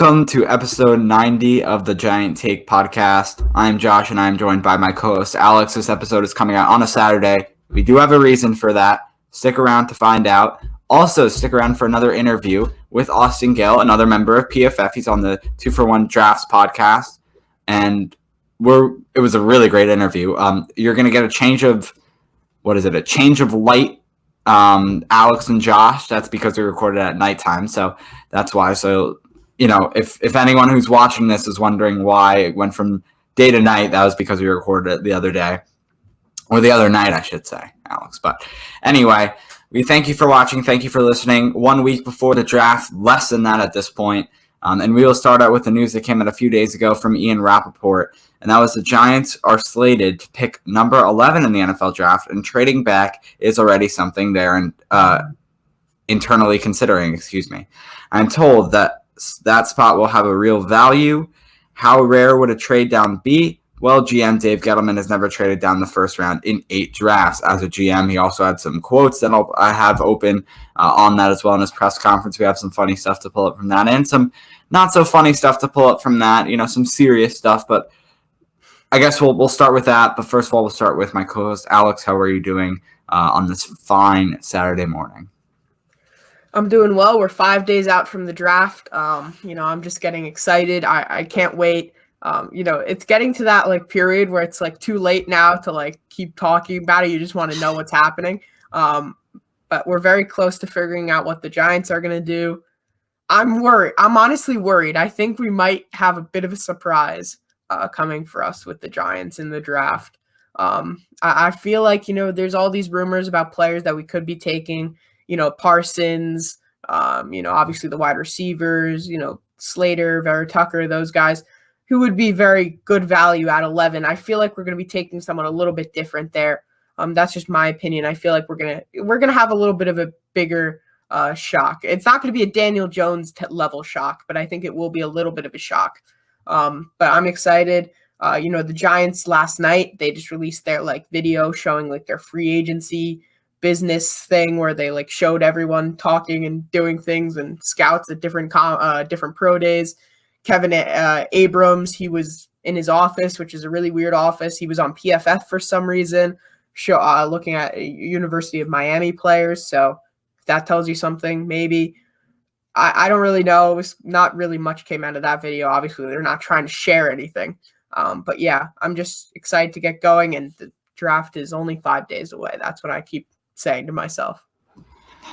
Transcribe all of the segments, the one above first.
Welcome to episode 90 of the Giant Take podcast. I'm Josh and I'm joined by my co-host Alex. This episode is coming out on a Saturday. We do have a reason for that. Stick around to find out. Also, stick around for another interview with Austin Gayle, another member of PFF. He's on the 2-for-1 Drafts podcast. And it was a really great interview. You're going to get a change of light, Alex and Josh. That's because we recorded at nighttime, so that's why. So, if anyone who's watching this is wondering why it went from day to night, that was because we recorded it the other day. Or the other night, I should say, Alex. But anyway, we thank you for watching. Thank you for listening. 1 week before the draft, less than that at this point. And we will start out with the news that came out a few days ago from Ian Rappaport. And that was the Giants are slated to pick number 11 in the NFL draft. And trading back is already something they're internally considering. I'm told that spot will have a real value. How rare would a trade down be? Well, GM Dave Gettleman has never traded down the first round in 8 drafts as a GM. He also had some quotes that I have open on that as well in his press conference. We have some funny stuff to pull up from that and some not so funny stuff to pull up from that, some serious stuff. But I guess we'll start with that. But first of all, we'll start with my co-host, Alex. How are you doing on this fine Saturday morning? I'm doing well. We're 5 days out from the draft. I'm just getting excited. I can't wait. It's getting to that period where it's too late now to keep talking about it. You just want to know what's happening. But we're very close to figuring out what the Giants are going to do. I'm worried. I'm honestly worried. I think we might have a bit of a surprise coming for us with the Giants in the draft. I feel like, there's all these rumors about players that we could be taking. Parsons, obviously the wide receivers, Slater, Vera Tucker, those guys who would be very good value at 11. I feel like we're going to be taking someone a little bit different there. That's just my opinion. I feel like we're going to have a little bit of a bigger shock. It's not going to be a Daniel Jones level shock, but I think it will be a little bit of a shock. But I'm excited. The Giants last night, they just released their video showing their free agency business thing where they showed everyone talking and doing things and scouts at different pro days. Kevin Abrams, he was in his office, which is a really weird office. He was on PFF for some reason, looking at University of Miami players. So if that tells you something, maybe. I don't really know. It was not really much came out of that video. Obviously, they're not trying to share anything. But yeah, I'm just excited to get going, and the draft is only 5 days away. That's what I keep saying to myself.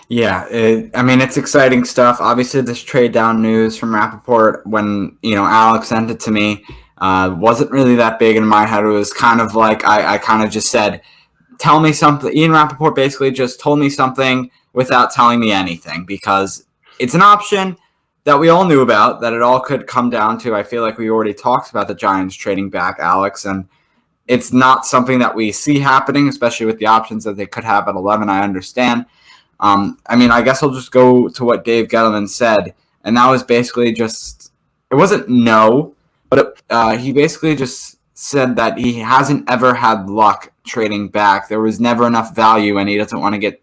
Yeah, it's exciting stuff. Obviously, this trade down news from Rappaport, when, Alex sent it to me, wasn't really that big in my head. It was kind of I kind of just said, tell me something. Ian Rappaport basically just told me something without telling me anything, because it's an option that we all knew about, that it all could come down to. I feel like we already talked about the Giants trading back, Alex, and it's not something that we see happening, especially with the options that they could have at 11. I understand. I guess I'll just go to what Dave Gettleman said, and that was basically just, it wasn't no, but he basically just said that he hasn't ever had luck trading back. There was never enough value, and he doesn't want to get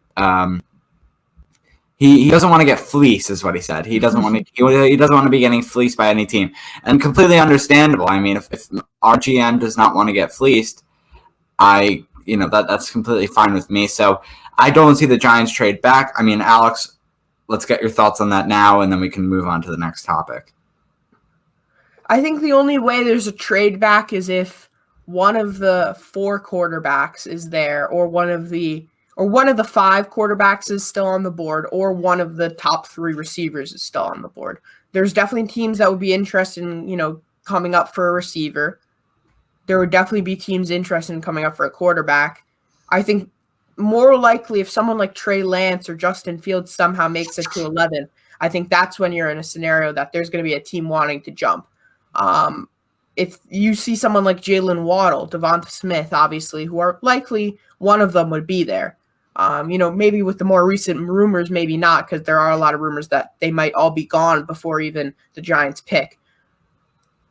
he doesn't want to get fleeced, is what he said. He doesn't want to. He doesn't want to be getting fleeced by any team, and completely understandable. If our GM does not want to get fleeced, that's completely fine with me. So I don't see the Giants trade back. Alex, let's get your thoughts on that now, and then we can move on to the next topic. I think the only way there's a trade back is if one of the 4 quarterbacks is there, or one of the 5 quarterbacks is still on the board, or one of the top 3 receivers is still on the board. There's definitely teams that would be interested in, coming up for a receiver. There would definitely be teams interested in coming up for a quarterback. I think more likely if someone like Trey Lance or Justin Fields somehow makes it to 11, I think that's when you're in a scenario that there's going to be a team wanting to jump. If you see someone like Jalen Waddle, Devonta Smith, obviously, who are likely one of them would be there. Maybe with the more recent rumors, maybe not, because there are a lot of rumors that they might all be gone before even the Giants pick.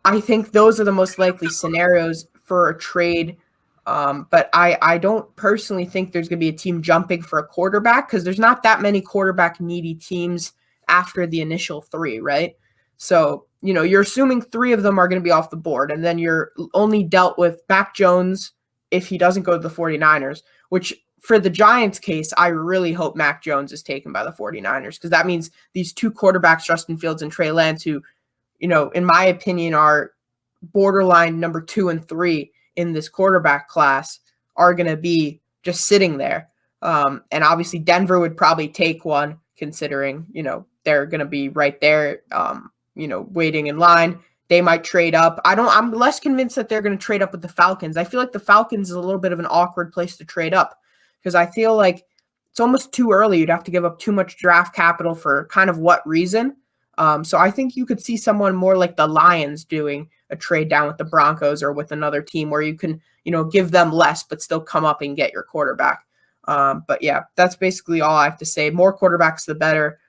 I think those are the most likely scenarios for a trade. But I don't personally think there's going to be a team jumping for a quarterback, because there's not that many quarterback needy teams after the initial 3, right? So you're assuming 3 of them are going to be off the board, and then you're only dealt with Mac Jones if he doesn't go to the 49ers, which for the Giants case, I really hope Mac Jones is taken by the 49ers, because that means these 2 quarterbacks, Justin Fields and Trey Lance, who, in my opinion, are borderline number 2 and 3 in this quarterback class, are going to be just sitting there. And obviously Denver would probably take one, considering, they're going to be right there, waiting in line. They might trade up. I'm less convinced that they're going to trade up with the Falcons. I feel like the Falcons is a little bit of an awkward place to trade up, because I feel like it's almost too early. You'd have to give up too much draft capital for kind of what reason. So I think you could see someone more like the Lions doing a trade down with the Broncos or with another team where you can, give them less but still come up and get your quarterback. But yeah, that's basically all I have to say. More quarterbacks, the better.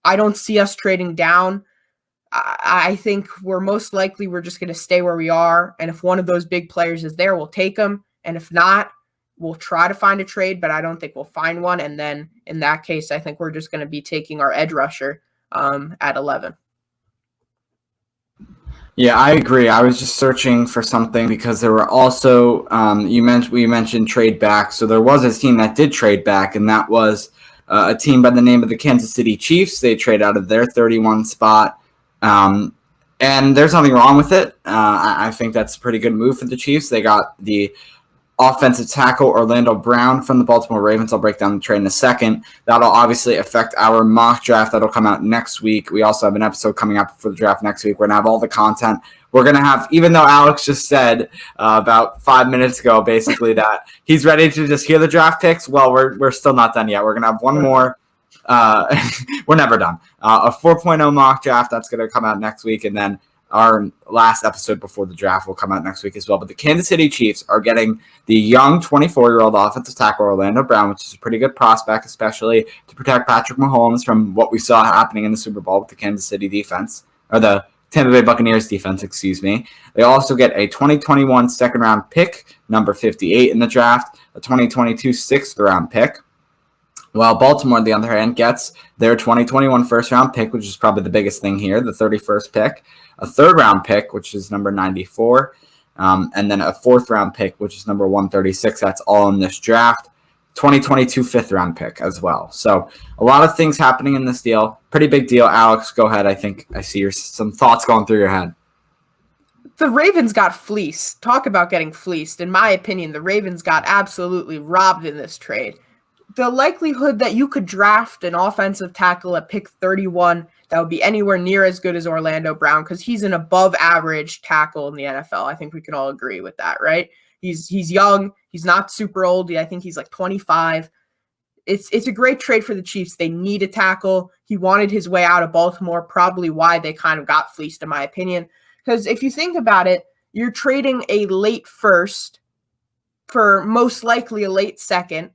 I don't see us trading down. I think we're just going to stay where we are. And if one of those big players is there, we'll take them. And if not, we'll try to find a trade, but I don't think we'll find one. And then in that case, I think we're just going to be taking our edge rusher at 11. Yeah, I agree. I was just searching for something because there were also we mentioned trade back. So there was a team that did trade back, and that was a team by the name of the Kansas City Chiefs. They trade out of their 31 spot, and there's nothing wrong with it. I think that's a pretty good move for the Chiefs. They got the offensive tackle Orlando Brown from the Baltimore Ravens. I'll break down the trade in a second. That'll obviously affect our mock draft that'll come out next week. We also have an episode coming up for the draft next week. We're going to have all the content. We're going to have, even though Alex just said about 5 minutes ago, basically that he's ready to just hear the draft picks. Well, we're still not done yet. We're going to have one more. We're never done. A 4.0 mock draft that's going to come out next week, and then our last episode before the draft will come out next week as well. But the Kansas City Chiefs are getting the young 24-year-old offensive tackle Orlando Brown, which is a pretty good prospect, especially to protect Patrick Mahomes from what we saw happening in the Super Bowl with the Kansas City defense, or the Tampa Bay Buccaneers defense, excuse me. They also get a 2021 second-round pick, number 58 in the draft, a 2022 sixth-round pick. While Baltimore, on the other hand, gets their 2021 first-round pick, which is probably the biggest thing here, the 31st pick, a third-round pick, which is number 94, and then a fourth-round pick, which is number 136. That's all in this draft. 2022 fifth-round pick as well. So a lot of things happening in this deal. Pretty big deal. Alex, go ahead. I think I see some thoughts going through your head. The Ravens got fleeced. Talk about getting fleeced. In my opinion, the Ravens got absolutely robbed in this trade. The likelihood that you could draft an offensive tackle at pick 31 that would be anywhere near as good as Orlando Brown, because he's an above average tackle in the NFL. I think we can all agree with that, right? He's young. He's not super old. I think he's like 25. It's a great trade for the Chiefs. They need a tackle. He wanted his way out of Baltimore, probably why they kind of got fleeced, in my opinion. Because if you think about it, you're trading a late first for most likely a late second.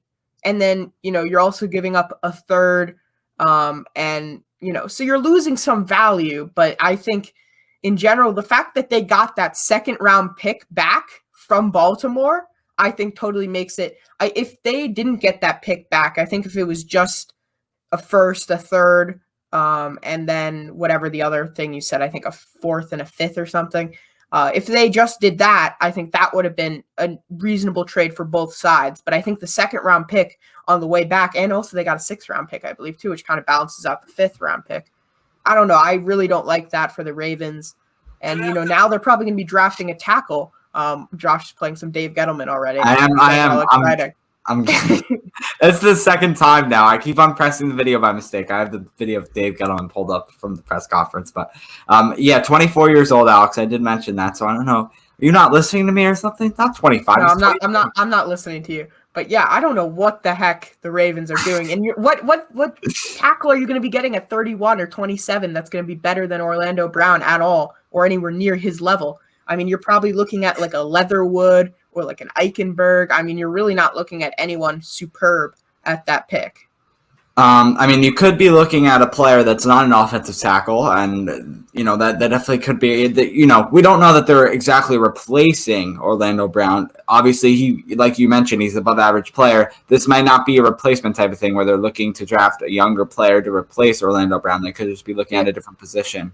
And then, you're also giving up a third. So you're losing some value. But I think in general, the fact that they got that second round pick back from Baltimore, I think totally makes it. If they didn't get that pick back, I think if it was just a first, a third, and then whatever the other thing you said, I think a fourth and a fifth or something. If they just did that, I think that would have been a reasonable trade for both sides. But I think the second round pick on the way back, and also they got a sixth round pick, I believe, too, which kind of balances out the fifth round pick. I don't know. I really don't like that for the Ravens. And, now they're probably going to be drafting a tackle. Josh is playing some Dave Gettleman already. I'm It's the second time now. I keep on pressing the video by mistake. I have the video of Dave Gettleman pulled up from the press conference. But 24 years old, Alex. I did mention that, so I don't know. Are you not listening to me or something? Not 25. No, I'm not listening to you. But yeah, I don't know what the heck the Ravens are doing. And what tackle are you going to be getting at 31 or 27 that's going to be better than Orlando Brown at all, or anywhere near his level? I mean, you're probably looking at like a Leatherwood or like an Eichenberg. I mean, you're really not looking at anyone superb at that pick. You could be looking at a player that's not an offensive tackle, and that definitely could be. We don't know that they're exactly replacing Orlando Brown. Obviously, he, like you mentioned, he's an above-average player. This might not be a replacement type of thing where they're looking to draft a younger player to replace Orlando Brown. They could just be looking at a different position.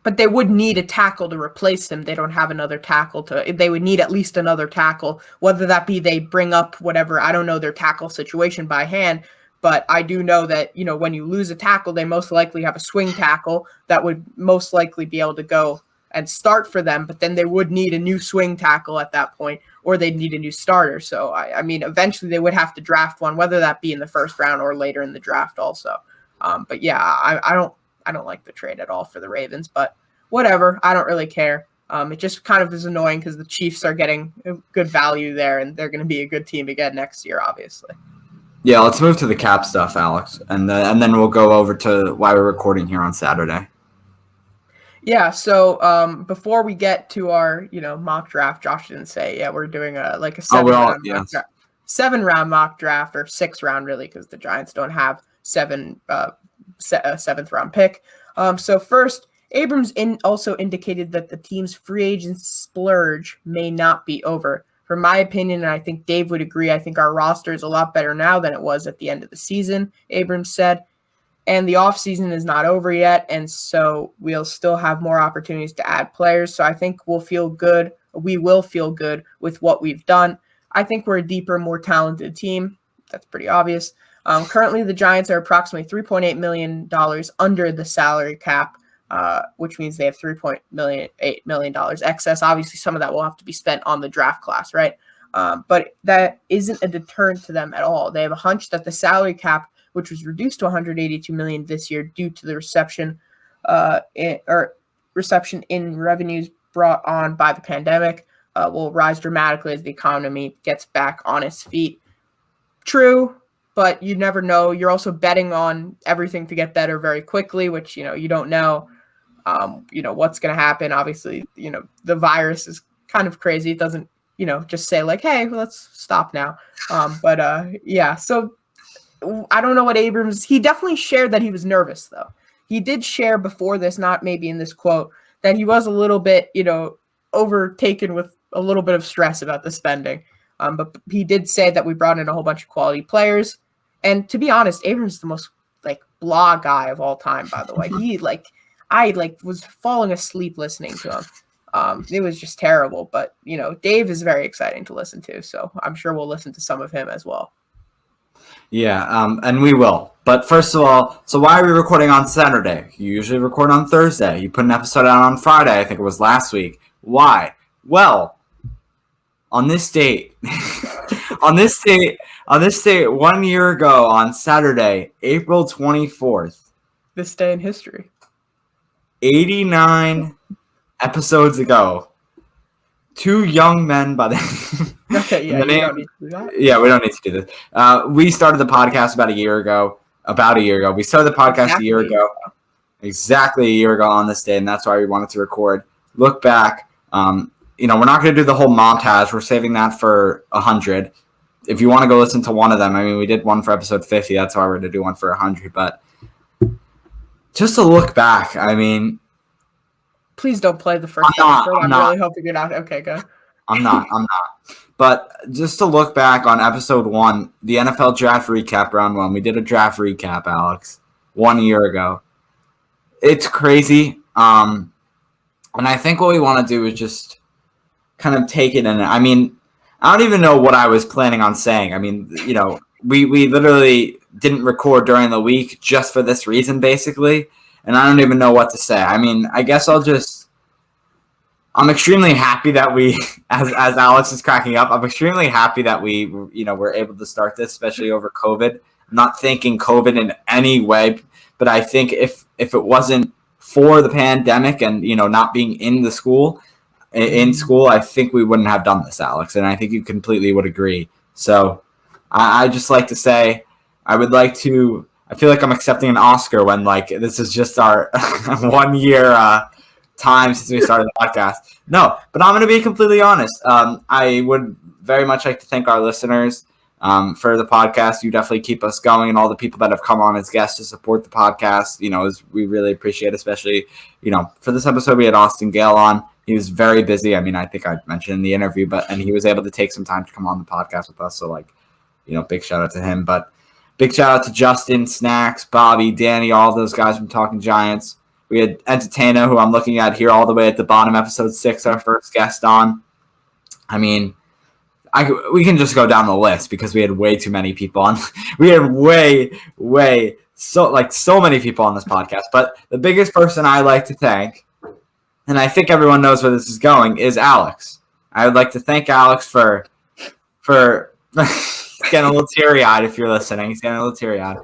but they would need a tackle to replace him. They don't have another tackle they would need at least another tackle, whether that be they bring up whatever, I don't know their tackle situation by hand, but I do know that, when you lose a tackle, they most likely have a swing tackle that would most likely be able to go and start for them, but then they would need a new swing tackle at that point, or they'd need a new starter. So, I mean, eventually they would have to draft one, whether that be in the first round or later in the draft also. But yeah, I don't like the trade at all for the Ravens, but whatever. I don't really care. It just kind of is annoying because the Chiefs are getting good value there, and they're going to be a good team again next year, obviously. Yeah, let's move to the cap stuff, Alex, and then we'll go over to why we're recording here on Saturday. Yeah, so before we get to our mock draft, Josh didn't say we're doing a seven-round mock draft. 7-round mock draft, or 6-round really, because the Giants don't have a 7th-round pick. So first, Abrams also indicated that the team's free agent splurge may not be over. From my opinion, and I think Dave would agree, I think our roster is a lot better now than it was at the end of the season, Abrams said. And the offseason is not over yet, and so we'll still have more opportunities to add players. So I think we will feel good with what we've done. I think we're a deeper, more talented team. That's pretty obvious. Currently, the Giants are approximately $3.8 million under the salary cap, which means they have $3.8 million excess. Obviously, some of that will have to be spent on the draft class, right? But that isn't a deterrent to them at all. They have a hunch that the salary cap, which was reduced to $182 million this year due to the reception in revenues brought on by the pandemic, will rise dramatically as the economy gets back on its feet. True, but you never know. You're also betting on everything to get better very quickly, which, you don't know, what's going to happen. Obviously, the virus is kind of crazy. It doesn't, just say like, hey, let's stop now. Yeah, so I don't know what Abrams, he definitely shared that he was nervous though. He did share before this, not maybe in this quote, that he was a little bit, overtaken with a little bit of stress about the spending. But he did say that we brought in a whole bunch of quality players. And to be honest, Abrams is the most blah guy of all time, by the way. I was falling asleep listening to him. It was just terrible. But, Dave is very exciting to listen to. So I'm sure we'll listen to some of him as well. Yeah, and we will. But first of all, so why are we recording on Saturday? You usually record on Thursday. You put an episode out on Friday. I think it was last week. Why? Well, on this date, on this date 1 year ago on Saturday, April 24th. This day in history. 89 episodes ago. Two young men by the okay, yeah, we don't need to do that. Yeah, we don't need to do this. We started the podcast about a year ago. We started the podcast a year ago. Exactly a year ago on this day, and that's why we wanted to record. Look back. We're not going to do the whole montage. We're saving that for 100. If you want to go listen to one of them, I mean, we did one for episode 50. That's why we're going to do one for 100. But just to look back, I mean, please don't play the first episode. I'm really hoping you're not. Okay, go. I'm not. But just to look back on episode 1, the NFL draft recap round 1, we did a draft recap, Alex, 1 year ago. It's crazy. And I think what we want to do is just kind of take it in. I mean, I don't even know what I was planning on saying. I mean, we literally didn't record during the week just for this reason, basically. And I don't even know what to say. I mean, I guess I'm extremely happy that we, as Alex is cracking up, I'm extremely happy that we, were able to start this, especially over COVID. I'm not thanking COVID in any way, but I think if it wasn't for the pandemic and, not being in school, I think we wouldn't have done this, Alex. And I think you completely would agree. So I just like to say, I feel like I'm accepting an Oscar when this is just our 1 year time since we started the podcast. No, but I'm going to be completely honest. I would very much like to thank our listeners for the podcast. You definitely keep us going, and all the people that have come on as guests to support the podcast. We really appreciate, especially, for this episode we had Austin Gayle on. He was very busy. I mean, I think I mentioned in the interview, and he was able to take some time to come on the podcast with us. So big shout out to him. But big shout out to Justin, Snacks, Bobby, Danny, all those guys from Talking Giants. We had Entertainer, who I'm looking at here all the way at the bottom, episode 6, our first guest on. I mean, we can just go down the list because we had way too many people on. We had so many people on this podcast. But the biggest person I like to thank, and I think everyone knows where this is going, is Alex. I would like to thank Alex for getting a little teary-eyed. If you're listening, he's getting a little teary-eyed.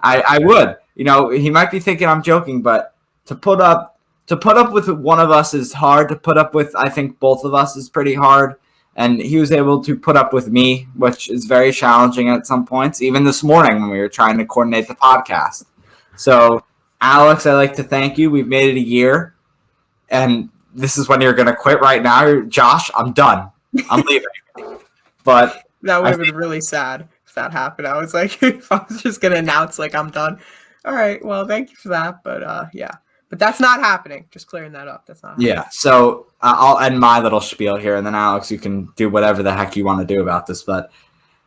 I would, he might be thinking I'm joking, but to put up with one of us is hard. To put up with, I think, both of us is pretty hard. And he was able to put up with me, which is very challenging at some points, even this morning when we were trying to coordinate the podcast. So, Alex, I'd like to thank you. We've made it a year, and this is when you're going to quit right now. Josh, I'm done. I'm leaving. But that would have been really sad if that happened. I was like, if I was just going to announce, like, I'm done. All right, well, thank you for that. But, yeah. But that's not happening. Just clearing that up. That's not happening. Yeah, so I'll end my little spiel here, and then, Alex, you can do whatever the heck you want to do about this. But,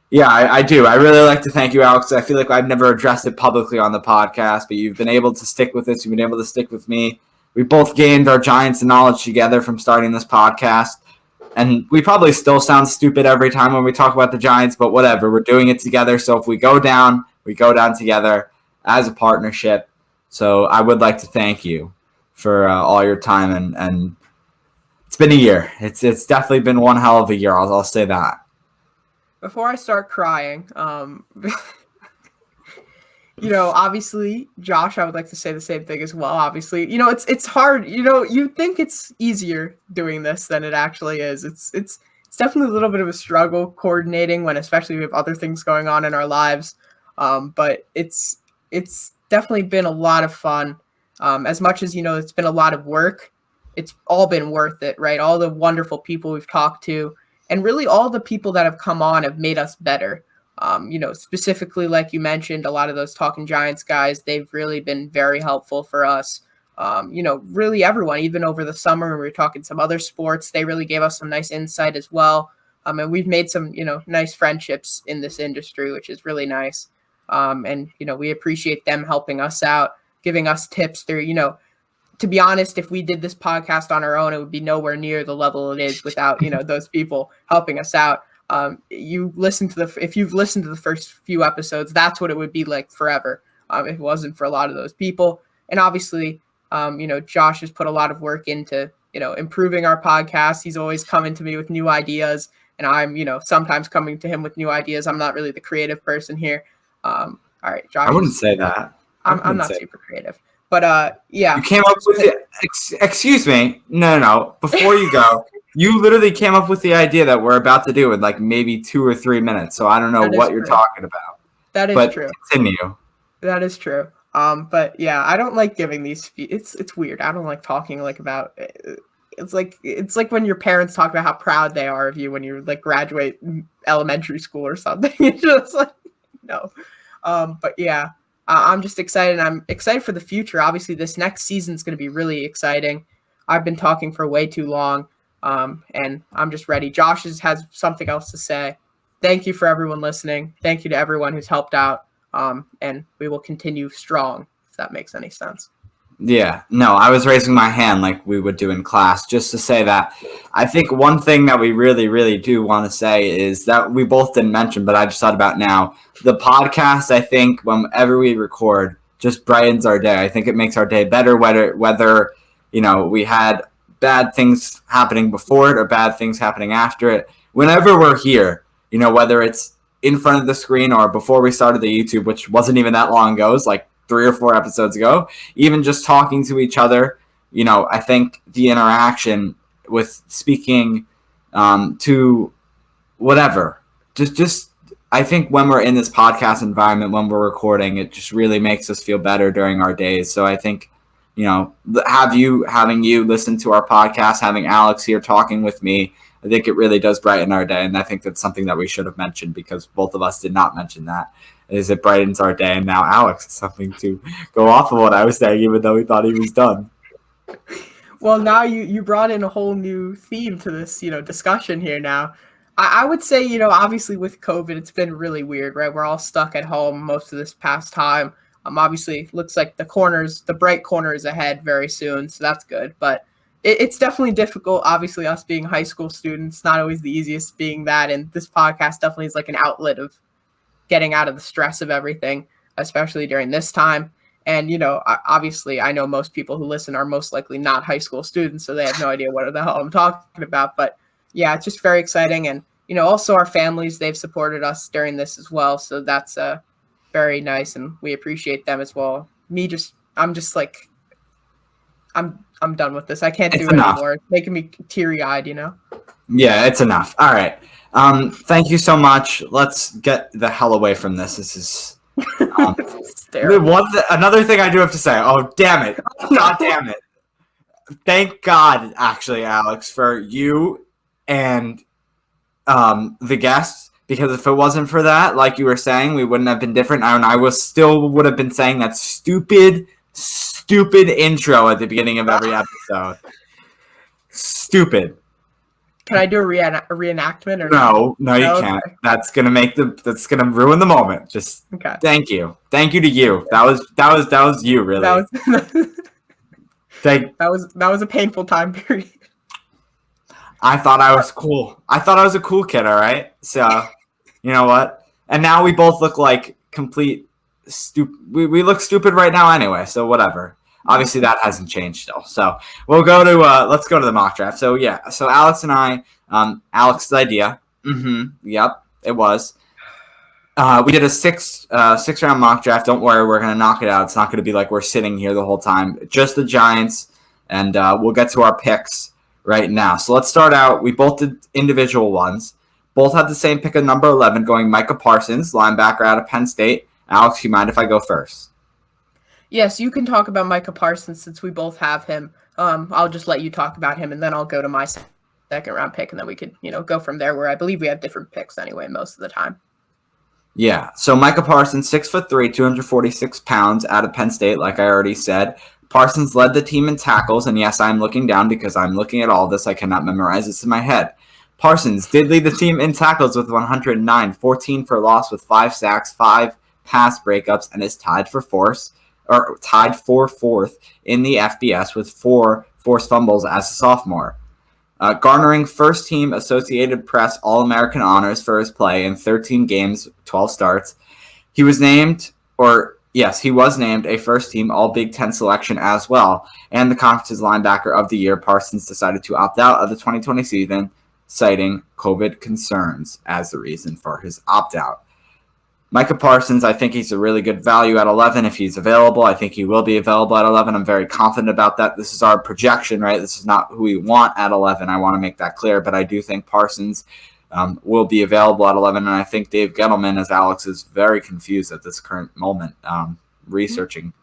yeah, I do. I really like to thank you, Alex. I feel like I've never addressed it publicly on the podcast, but you've been able to stick with this. You've been able to stick with me. We both gained our Giants knowledge together from starting this podcast. And we probably still sound stupid every time when we talk about the Giants, but whatever. We're doing it together. So if we go down together as a partnership. So I would like to thank you for all your time, and it's been a year. It's definitely been one hell of a year. I'll say that. Before I start crying, obviously, Josh, I would like to say the same thing as well. Obviously, it's hard. You think it's easier doing this than it actually is. It's definitely a little bit of a struggle coordinating when, especially, we have other things going on in our lives. But it's definitely been a lot of fun. As much as, it's been a lot of work, it's all been worth it, right? All the wonderful people we've talked to, and really all the people that have come on have made us better. Specifically, like you mentioned, a lot of those Talking Giants guys, they've really been very helpful for us. Really everyone, even over the summer when we were talking some other sports, they really gave us some nice insight as well. And we've made some, nice friendships in this industry, which is really nice. And we appreciate them helping us out, giving us tips through, to be honest, if we did this podcast on our own, it would be nowhere near the level it is without, those people helping us out. If you've listened to the first few episodes, that's what it would be like forever. If it wasn't for a lot of those people. And obviously, Josh has put a lot of work into, improving our podcast. He's always coming to me with new ideas, and I'm, sometimes coming to him with new ideas. I'm not really the creative person here. All right, Josh. I wouldn't say that. I'm not super creative, but yeah. You came up with it. Excuse me. No. Before you go, you literally came up with the idea that we're about to do in like maybe 2 or 3 minutes. So I don't know what you're talking about. That is true. Continue. That is true. But yeah, I don't like giving these. It's weird. I don't like talking like about. It's like when your parents talk about how proud they are of you when you like graduate elementary school or something. It's just like no. But yeah, I'm just excited. I'm excited for the future. Obviously, this next season is going to be really exciting. I've been talking for way too long, and I'm just ready. Josh has something else to say. Thank you for everyone listening. Thank you to everyone who's helped out, and we will continue strong, if that makes any sense. Yeah, no, I was raising my hand like we would do in class just to say that I think one thing that we really, really do want to say is that we both didn't mention, but I just thought about now. The podcast, I think, whenever we record, just brightens our day. I think it makes our day better, whether we had bad things happening before it or bad things happening after it. Whenever we're here, whether it's in front of the screen or before we started the YouTube, which wasn't even that long ago, it's like 3 or 4 episodes ago, even just talking to each other, I think the interaction with speaking to whatever, just I think when we're in this podcast environment, when we're recording, it just really makes us feel better during our days. So I think, having you listen to our podcast, having Alex here talking with me, I think it really does brighten our day. And I think that's something that we should have mentioned because both of us did not mention that. Is it brightens our day, and now Alex has something to go off of what I was saying, even though we thought he was done. Well, now you brought in a whole new theme to this, discussion here now. I would say, obviously with COVID, it's been really weird, right? We're all stuck at home most of this past time. Obviously, looks like the bright corner is ahead very soon, so that's good. But it's definitely difficult. Obviously, us being high school students, not always the easiest being that. And this podcast definitely is like an outlet of getting out of the stress of everything, especially during this time. And, obviously, I know most people who listen are most likely not high school students, so they have no idea what the hell I'm talking about. But yeah, it's just very exciting. And, also our families, they've supported us during this as well. So that's very nice. And we appreciate them as well. I'm just like, I'm done with this. I can't do it anymore. It's making me teary-eyed, Yeah, it's enough. All right. Thank you so much. Let's get the hell away from this. This is another thing I do have to say. Oh, damn it. God damn it. Thank God, actually, Alex, for you and the guests, because if it wasn't for that, like you were saying, we wouldn't have been different. And I would have been saying that stupid intro at the beginning of every episode. Stupid. Can I do a reenactment or no? No, you can't. Okay. That's gonna ruin the moment. Just okay. Thank you to you. That was you, really. That was a painful time period. I thought I was cool. I thought I was a cool kid. All right. So, you know what? And now we both look like complete stupid. We look stupid right now anyway. So whatever. Obviously, that hasn't changed still. So we'll go to let's go to the mock draft. So yeah, so Alex and I, Alex's idea. Yep, it was. We did a six round mock draft. Don't worry, we're gonna knock it out. It's not gonna be like we're sitting here the whole time. Just the Giants, and we'll get to our picks right now. So let's start out. We both did individual ones. Both had the same pick of number 11, going Micah Parsons, linebacker out of Penn State. Alex, you mind if I go first? Yes, you can talk about Micah Parsons since we both have him. I'll just let you talk about him, and then I'll go to my second round pick, and then we could, go from there, where I believe we have different picks anyway most of the time. Yeah, so Micah Parsons, 6'3", 246 pounds, out of Penn State, like I already said. Parsons led the team in tackles, and yes, I'm looking down because I'm looking at all this. I cannot memorize this in my head. Parsons did lead the team in tackles with 109, 14 for loss with 5 sacks, 5 pass breakups, and is tied for fourth in the FBS with 4 forced fumbles as a sophomore. Garnering first-team Associated Press All-American honors for his play in 13 games, 12 starts. He was named a first-team All-Big Ten selection as well, and the conference's linebacker of the year. Parsons decided to opt out of the 2020 season, citing COVID concerns as the reason for his opt-out. Micah Parsons, I think he's a really good value at 11 if he's available. I think he will be available at 11. I'm very confident about that. This is our projection, right? This is not who we want at 11. I want to make that clear, but I do think Parsons will be available at 11, and I think Dave Gettleman, as Alex is very confused at this current moment, researching.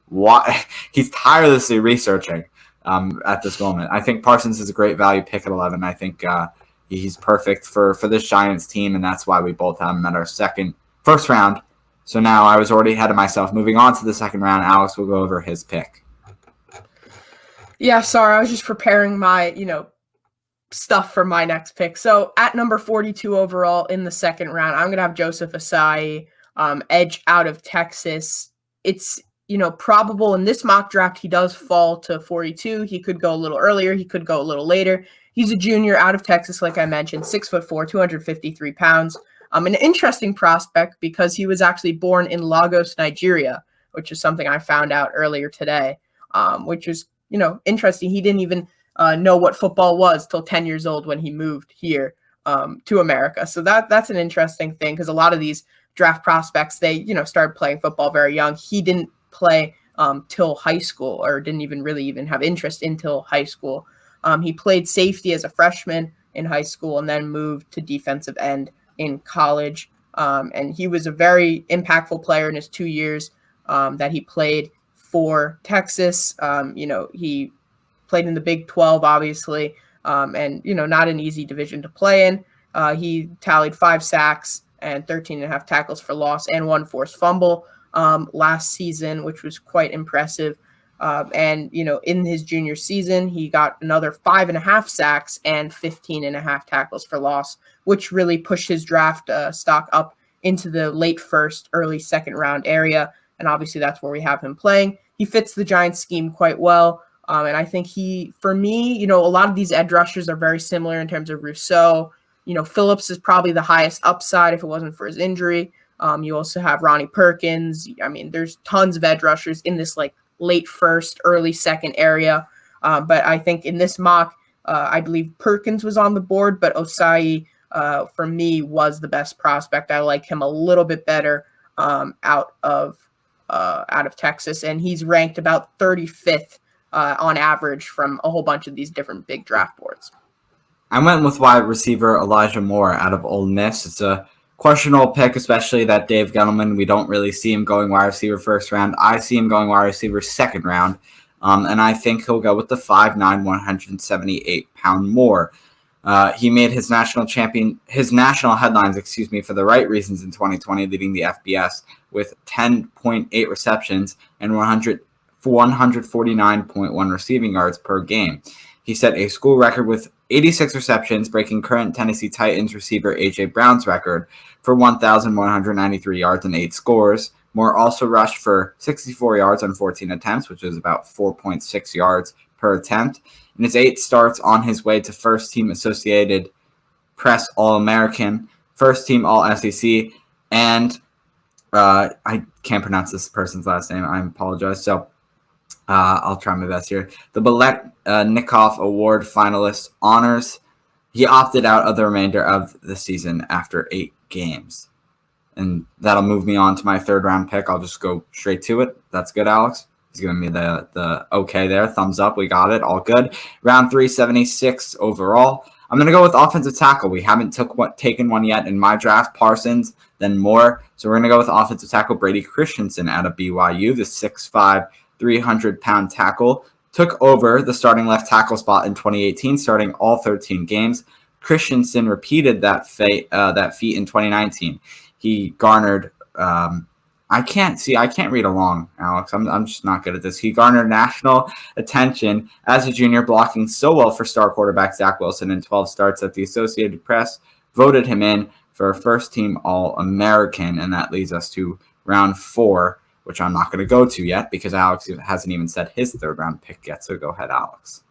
Why he's tirelessly researching at this moment. I think Parsons is a great value pick at 11. I think he's perfect for this Giants team, and that's why we both have him at our first round. So now I was already ahead of myself. Moving on to the second round, Alex will go over his pick. Yeah, sorry. I was just preparing my, stuff for my next pick. So at number 42 overall in the second round, I'm going to have Joseph Asai, edge out of Texas. It's, probable in this mock draft he does fall to 42. He could go a little earlier. He could go a little later. He's a junior out of Texas, like I mentioned, 6'4", 253 pounds. An interesting prospect because he was actually born in Lagos, Nigeria, which is something I found out earlier today, which is, interesting. He didn't even know what football was till 10 years old when he moved here to America. So that's an interesting thing because a lot of these draft prospects, they, started playing football very young. He didn't play till high school or didn't even really have interest until high school. He played safety as a freshman in high school and then moved to defensive end in college. And he was a very impactful player in his 2 years that he played for Texas. He played in the Big 12, obviously, and, not an easy division to play in. He tallied 5 sacks and 13.5 tackles for loss and 1 forced fumble last season, which was quite impressive. And, in his junior season, he got another 5.5 sacks and 15.5 tackles for loss, which really pushed his draft stock up into the late first, early second round area. and obviously that's where we have him playing. He fits the Giants scheme quite well. And I think for me, a lot of these edge rushers are very similar in terms of Rousseau. Phillips is probably the highest upside if it wasn't for his injury. You also have Ronnie Perkins. I mean, there's tons of edge rushers in this like late first, early second area. But I think in this mock, I believe Perkins was on the board, but Osai, for me, was the best prospect. I like him a little bit better out of Texas, and he's ranked about 35th on average from a whole bunch of these different big draft boards. I went with wide receiver Elijah Moore out of Ole Miss. It's a questionable pick, especially that Dave Gettleman, we don't really see him going wide receiver first round. I see him going wide receiver second round, and I think he'll go with the 5'9", 178-pound Moore. He made his national headlines, for the right reasons in 2020, leading the FBS with 10.8 receptions and 149.1 receiving yards per game. He set a school record with 86 receptions, breaking current Tennessee Titans receiver A.J. Brown's record for 1,193 yards and 8 scores. Moore also rushed for 64 yards on 14 attempts, which is about 4.6 yards per attempt. In his 8 starts on his way to first-team Associated Press All-American, first-team All-SEC, and I can't pronounce this person's last name. I apologize. So I'll try my best here. The Biletnikoff Award finalist honors. He opted out of the remainder of the season after 8 games. And that'll move me on to my third-round pick. I'll just go straight to it. That's good, Alex? He's giving me the okay there. Thumbs up. We got it. All good. Round 376 overall. I'm going to go with offensive tackle. We haven't taken one yet in my draft. Parsons, then Moore. So we're going to go with offensive tackle Brady Christensen out of BYU, the 6'5", 300-pound tackle. Took over the starting left tackle spot in 2018, starting all 13 games. Christensen repeated that feat in 2019. He garnered I can't read along, Alex. I'm just not good at this. He garnered national attention as a junior, blocking so well for star quarterback Zach Wilson in 12 starts that the Associated Press voted him in for a first-team All-American, and that leads us to round 4, which I'm not going to go to yet because Alex hasn't even said his third-round pick yet. So go ahead, Alex.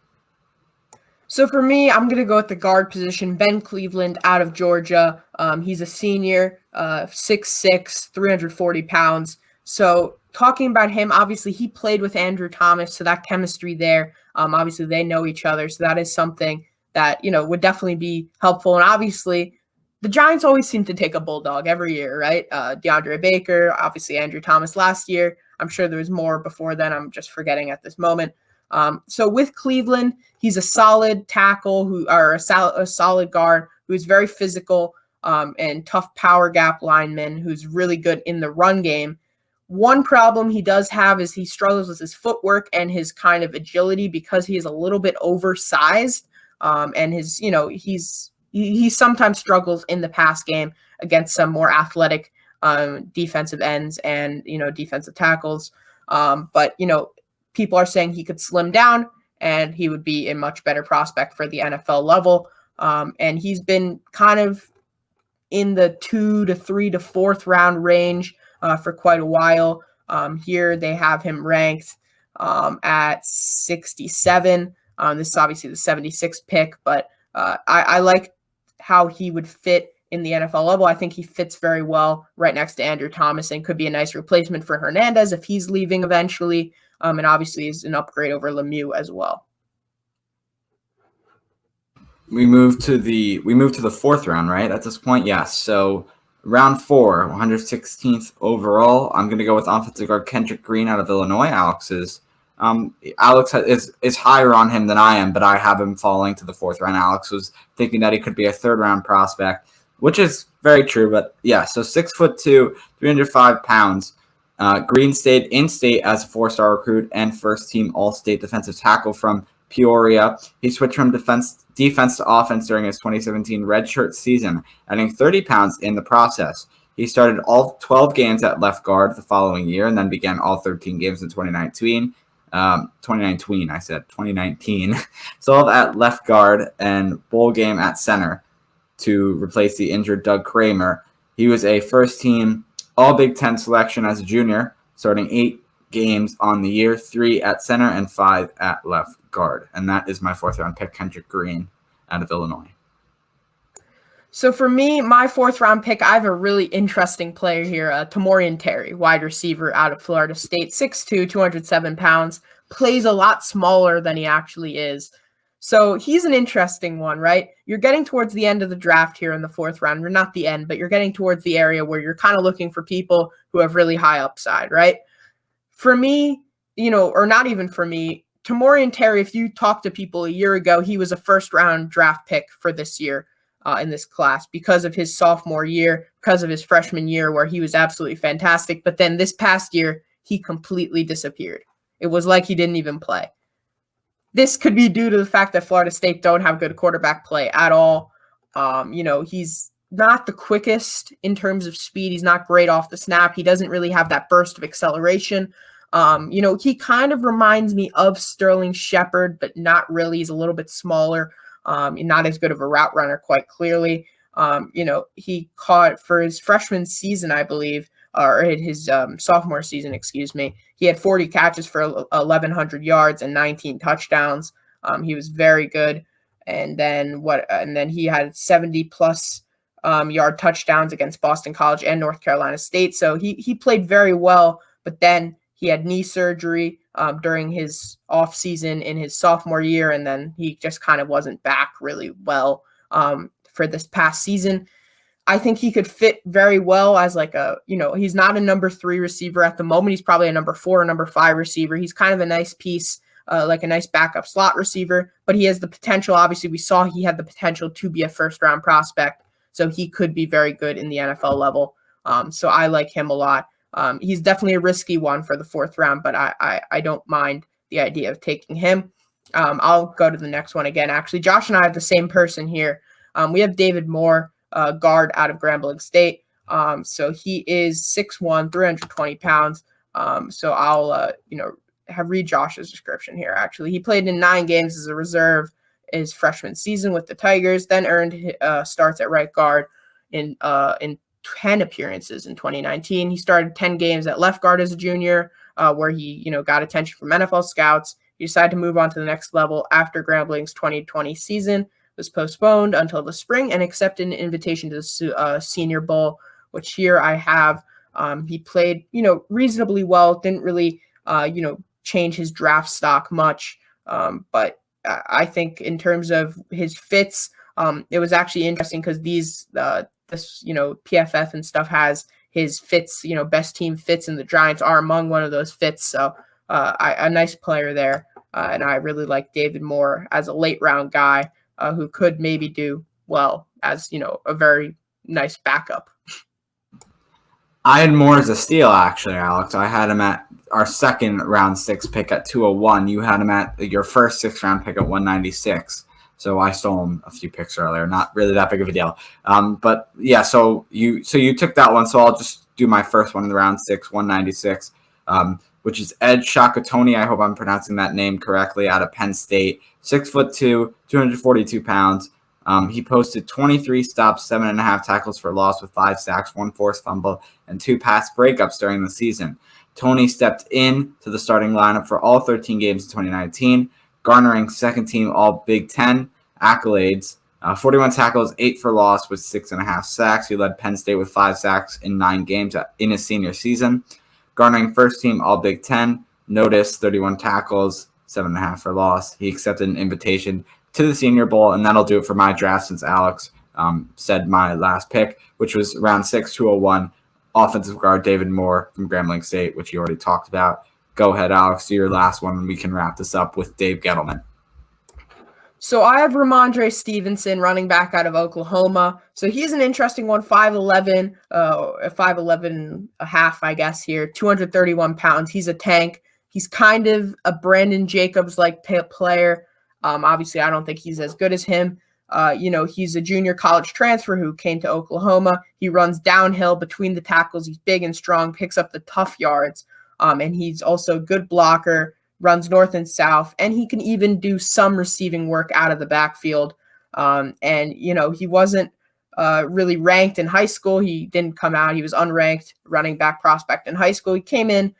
So for me, I'm going to go at the guard position, Ben Cleveland out of Georgia. He's a senior, 6'6", 340 pounds. So talking about him, obviously he played with Andrew Thomas, so that chemistry there, obviously they know each other. So that is something that, would definitely be helpful. And obviously the Giants always seem to take a bulldog every year, right? DeAndre Baker, obviously Andrew Thomas last year. I'm sure there was more before then. I'm just forgetting at this moment. So with Cleveland, he's a solid tackle a solid guard who's very physical and tough power gap lineman who's really good in the run game. One problem he does have is he struggles with his footwork and his kind of agility because he is a little bit oversized and he sometimes struggles in the pass game against some more athletic defensive ends and, defensive tackles. But people are saying he could slim down and he would be a much better prospect for the NFL level. And he's been kind of in the 2 to 3 to 4th round range for quite a while. Here they have him ranked at 67. This is obviously the 76th pick, but I like how he would fit in the NFL level. I think he fits very well right next to Andrew Thomas and could be a nice replacement for Hernandez if he's leaving eventually. And obviously is an upgrade over Lemieux as well. We move to the 4th round, right? At this point, yes. So round 4, 116th overall. I'm going to go with offensive guard Kendrick Green out of Illinois. Alex is higher on him than I am, but I have him falling to the 4th round. Alex was thinking that he could be a 3rd round prospect, which is very true. But yeah, so 6'2", 305 pounds. Green stayed in state as a 4-star recruit and first-team All-State defensive tackle from Peoria. He switched from defense to offense during his 2017 redshirt season, adding 30 pounds in the process. He started all 12 games at left guard the following year and then began all 13 games in 2019. 2019. 12 at left guard and bowl game at center to replace the injured Doug Kramer. He was a first-team All Big Ten selection as a junior, starting 8 games on the year, 3 at center and 5 at left guard. And that is my 4th round pick, Kendrick Green out of Illinois. So for me, my 4th round pick, I have a really interesting player here, Tamorrion Terry, wide receiver out of Florida State, 6'2", 207 pounds, plays a lot smaller than he actually is. So he's an interesting one, right? You're getting towards the end of the draft here in the 4th round. You're not the end, but you're getting towards the area where you're kind of looking for people who have really high upside, right? For me, or not even for me, Tamorrion Terry, if you talked to people a year ago, he was a 1st round draft pick for this year. In this class because of his sophomore year, because of his freshman year where he was absolutely fantastic. But then this past year, he completely disappeared. It was like he didn't even play. This could be due to the fact that Florida State don't have good quarterback play at all. He's not the quickest in terms of speed. He's not great off the snap. He doesn't really have that burst of acceleration. He kind of reminds me of Sterling Shepard, but not really. He's a little bit smaller. Not as good of a route runner, quite clearly. He caught for his freshman season, I believe, or his sophomore season, excuse me. He had 40 catches for 1,100 yards and 19 touchdowns. He was very good. And then he had 70 plus yard touchdowns against Boston College and North Carolina State. So he played very well, but then he had knee surgery during his offseason in his sophomore year, and then he just kind of wasn't back really well for this past season. I think he could fit very well as he's not a number 3 receiver at the moment. He's probably a number 4 or number 5 receiver. He's kind of a nice piece, like a nice backup slot receiver, but he has the potential. Obviously, we saw he had the potential to be a 1st round prospect, so he could be very good in the NFL level. So I like him a lot. He's definitely a risky one for the 4th round, but I don't mind the idea of taking him. I'll go to the next one again. Actually, Josh and I have the same person here. We have David Moore, guard out of Grambling State. So he is 6'1", 320 pounds. So I'll read Josh's description here. Actually, he played in 9 games as a reserve his freshman season with the Tigers, then earned starts at right guard in 10 appearances in 2019. He started 10 games at left guard as a junior, where he, got attention from NFL scouts. He decided to move on to the next level after Grambling's 2020 season was postponed until the spring and accepted an invitation to the Senior Bowl, which here I have. He played, reasonably well. Didn't really, change his draft stock much. But I think in terms of his fits, it was actually interesting because this PFF and stuff has his fits, best team fits, and the Giants are among one of those fits. So a nice player there. And I really like David Moore as a late round guy who could maybe do well as, a very nice backup. I had Moore as a steal, actually, Alex. I had him at our 2nd round 6 pick at 201. You had him at your first 6th round pick at 196. So I stole him a few picks earlier. Not really that big of a deal. But yeah, so you took that one. So I'll just do my first one in the round 6, 196, which is Ed Shakatoni. I hope I'm pronouncing that name correctly, out of Penn State. 6'2", 242 pounds. He posted 23 stops, 7.5 tackles for loss with 5 sacks, 1 forced fumble, and 2 pass breakups during the season. Tony stepped in to the starting lineup for all 13 games in 2019, garnering 2nd team All Big Ten accolades. 41 tackles, 8 for loss with 6.5 sacks. He led Penn State with 5 sacks in 9 games in his senior season. Garnering 1st team All Big Ten, notice 31 tackles, 7.5 for loss. He accepted an invitation to the Senior Bowl, and that'll do it for my draft since Alex said my last pick, which was round 6, 201, offensive guard David Moore from Grambling State, which you already talked about. Go ahead, Alex, do your last one, and we can wrap this up with Dave Gettleman. So I have Randre Stevenson, running back out of Oklahoma. So he's an interesting one, 5'11", 5'11 and a half, I guess, here, 231 pounds. He's a tank. He's kind of a Brandon Jacobs-like player. Obviously, I don't think he's as good as him. He's a junior college transfer who came to Oklahoma. He runs downhill between the tackles. He's big and strong, picks up the tough yards. And he's also a good blocker, runs north and south, and he can even do some receiving work out of the backfield. He wasn't really ranked in high school. He didn't come out. He was unranked running back prospect in high school. He came in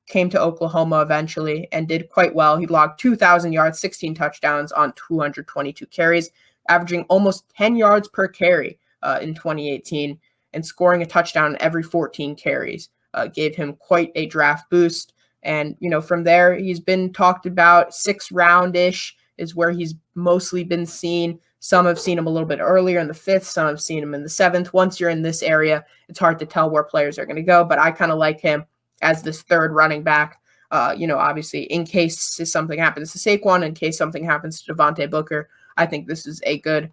came to Oklahoma eventually and did quite well. He logged 2,000 yards, 16 touchdowns on 222 carries, averaging almost 10 yards per carry in 2018, and scoring a touchdown every 14 carries. Gave him quite a draft boost. And, from there, he's been talked about 6th round-ish is where he's mostly been seen. Some have seen him a little bit earlier in the 5th. Some have seen him in the 7th. Once you're in this area, it's hard to tell where players are going to go. But I kind of like him as this 3rd running back. Obviously, in case something happens to Saquon, in case something happens to Devontae Booker, I think this is a good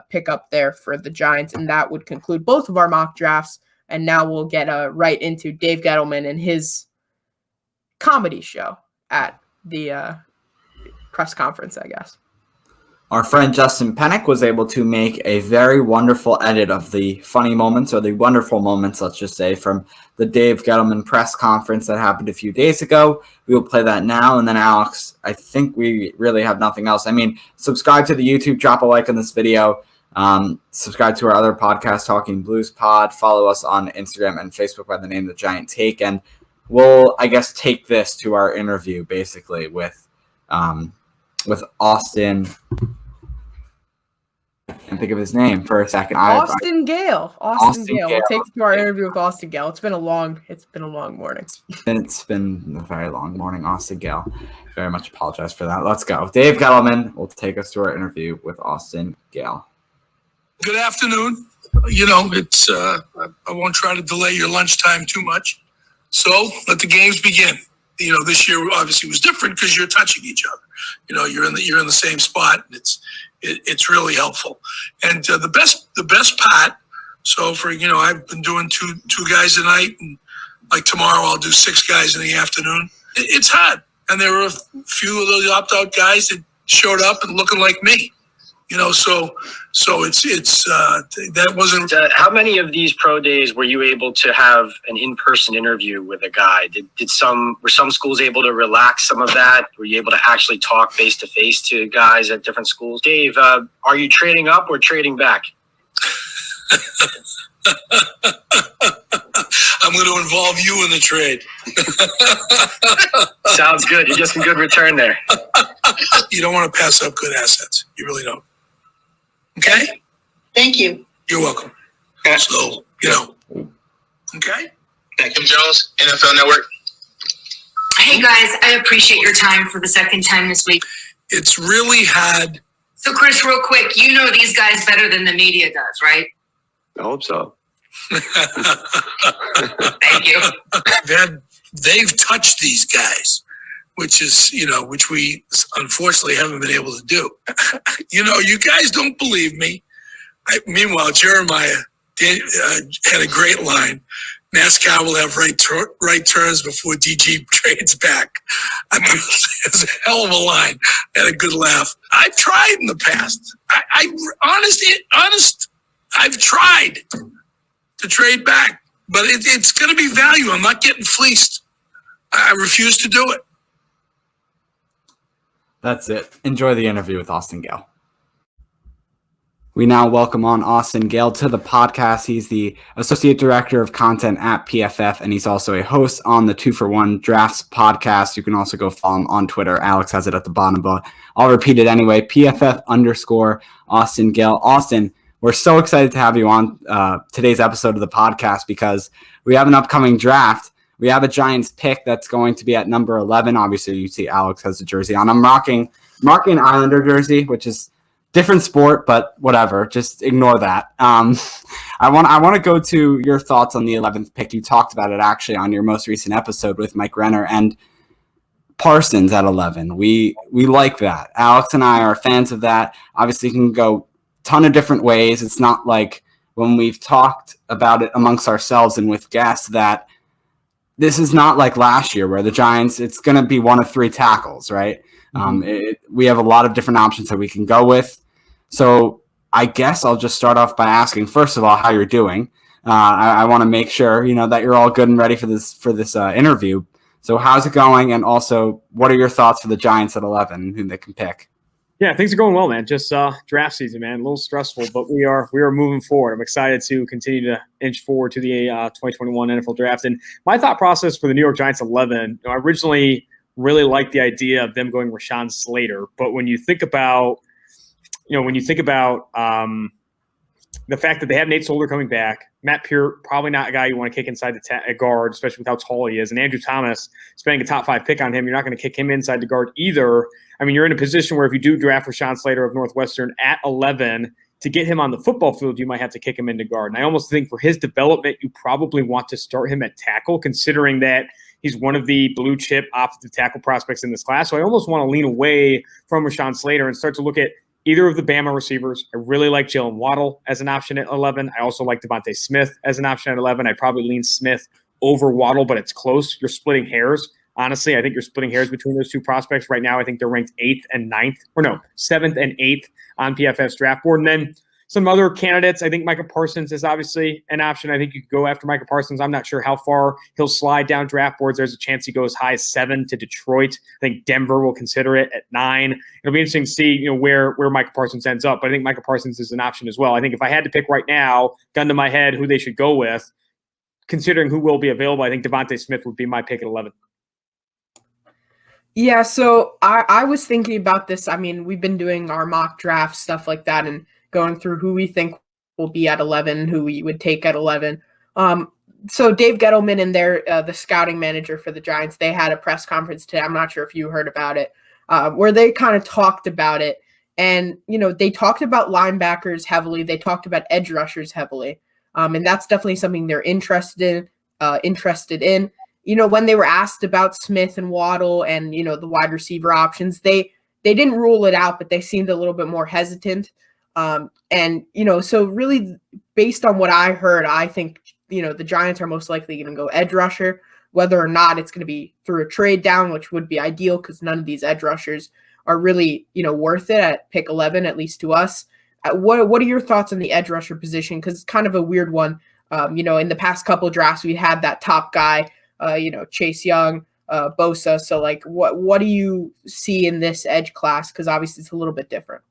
pickup there for the Giants. And that would conclude both of our mock drafts. And now we'll get right into Dave Gettleman and his comedy show at the press conference, I guess. Our friend Justin Pennick was able to make a very wonderful edit of the funny moments, or the wonderful moments, let's just say, from the Dave Gettleman press conference that happened a few days ago. We will play that now. And then, Alex, I think we really have nothing else. I mean, subscribe to the YouTube, drop a like on this video, subscribe to our other podcast, Talking Blues Pod, follow us on Instagram and Facebook by the name The Giant Take, and we'll, I guess, take this to our interview, basically, with Austin. I can't think of his name for a second. Austin Gayle. Austin Gayle. We'll take it to our interview with Austin Gayle. It's been a long morning. It's been a very long morning, Austin Gayle. Very much apologize for that. Let's go. Dave Gettleman will take us to our interview with Austin Gayle. Good afternoon. It's I won't try to delay your lunchtime too much. So let the games begin. This year obviously was different because you're touching each other. You're in the same spot, and it's really helpful. And the best part. So I've been doing two guys a night, and like tomorrow I'll do 6 guys in the afternoon. It's hard, and there were a few of those opt-out guys that showed up and looking like me. So it's that wasn't. How many of these pro days were you able to have an in-person interview with a guy? Were some schools able to relax some of that? Were you able to actually talk face to face to guys at different schools? Dave, are you trading up or trading back? I'm going to involve you in the trade. Sounds good. You get some good return there. You don't want to pass up good assets. You really don't. Okay? Thank you. You're welcome. So, okay? Thank you, Jones, NFL Network. Hey, guys, I appreciate your time for the second time this week. It's really hard. So, Chris, real quick, you know these guys better than the media does, right? I hope so. Thank you. They've touched these guys, which we unfortunately haven't been able to do. You guys don't believe me. Meanwhile, Jeremiah had a great line. NASCAR will have right turns before DG trades back. I mean, it's a hell of a line. I had a good laugh. I've tried in the past. Honest, I've tried to trade back, but it's going to be value. I'm not getting fleeced. I refuse to do it. That's it. Enjoy the interview with Austin Gayle. We now welcome on Austin Gayle to the podcast. He's the Associate Director of Content at PFF, and he's also a host on the 2-for-1 Drafts podcast. You can also go follow him on Twitter. Alex has it at the bottom, but I'll repeat it anyway. PFF_Austin Gayle. Austin, we're so excited to have you on today's episode of the podcast because we have an upcoming draft. We have a Giants pick that's going to be at number 11. Obviously, you see Alex has a jersey on. I'm rocking an Islander jersey, which is different sport, but whatever. Just ignore that. I want to go to your thoughts on the 11th pick. You talked about it actually on your most recent episode with Mike Renner and Parsons at 11. We like that. Alex and I are fans of that. Obviously, you can go a ton of different ways. It's not like when we've talked about it amongst ourselves and with guests that this is not like last year where the Giants, it's going to be one of 3 tackles, right? We have a lot of different options that we can go with. So I guess I'll just start off by asking, first of all, how you're doing. I want to make sure, that you're all good and ready for this interview. So how's it going? And also, what are your thoughts for the Giants at 11 and who they can pick? Yeah, things are going well, man. Just draft season, man. A little stressful, but we are moving forward. I'm excited to continue to inch forward to the 2021 NFL Draft. And my thought process for the New York Giants 11, I originally really liked the idea of them going Rashawn Slater, but when you think about, the fact that they have Nate Solder coming back, Matt Peart, probably not a guy you want to kick inside the guard, especially with how tall he is. And Andrew Thomas, spending a top 5 pick on him, you're not going to kick him inside the guard either. I mean, you're in a position where if you do draft Rashawn Slater of Northwestern at 11, to get him on the football field, you might have to kick him into guard. And I almost think for his development, you probably want to start him at tackle, considering that he's one of the blue chip offensive tackle prospects in this class. So I almost want to lean away from Rashawn Slater and start to look at either of the Bama receivers. I really like Jalen Waddle as an option at 11. I also like Devontae Smith as an option at 11. I'd probably lean Smith over Waddle, but it's close. You're splitting hairs. Honestly, I think you're splitting hairs between those two prospects. Right now, I think they're ranked 7th and 8th on PFF's draft board. And then some other candidates, I think Micah Parsons is obviously an option. I think you could go after Micah Parsons. I'm not sure how far he'll slide down draft boards. There's a chance he goes as high as 7 to Detroit. I think Denver will consider it at 9. It'll be interesting to see, where Micah Parsons ends up. But I think Micah Parsons is an option as well. I think if I had to pick right now, gun to my head, who they should go with, considering who will be available, I think Devontae Smith would be my pick at 11. Yeah, so I was thinking about this. I mean, we've been doing our mock draft, stuff like that, and going through who we think will be at 11, who we would take at 11. So Dave Gettleman and the scouting manager for the Giants, they had a press conference today. I'm not sure if you heard about it, where they kind of talked about it. And, they talked about linebackers heavily. They talked about edge rushers heavily. And that's definitely something they're interested in. When they were asked about Smith and Waddle and, the wide receiver options, they didn't rule it out, but they seemed a little bit more hesitant. So really based on what I heard, I think, the Giants are most likely going to go edge rusher, whether or not it's going to be through a trade down, which would be ideal because none of these edge rushers are really, worth it at pick 11, at least to us. What are your thoughts on the edge rusher position? Because it's kind of a weird one. In the past couple of drafts, we had that top guy, Chase Young, Bosa. So what do you see in this edge class? Because obviously it's a little bit different.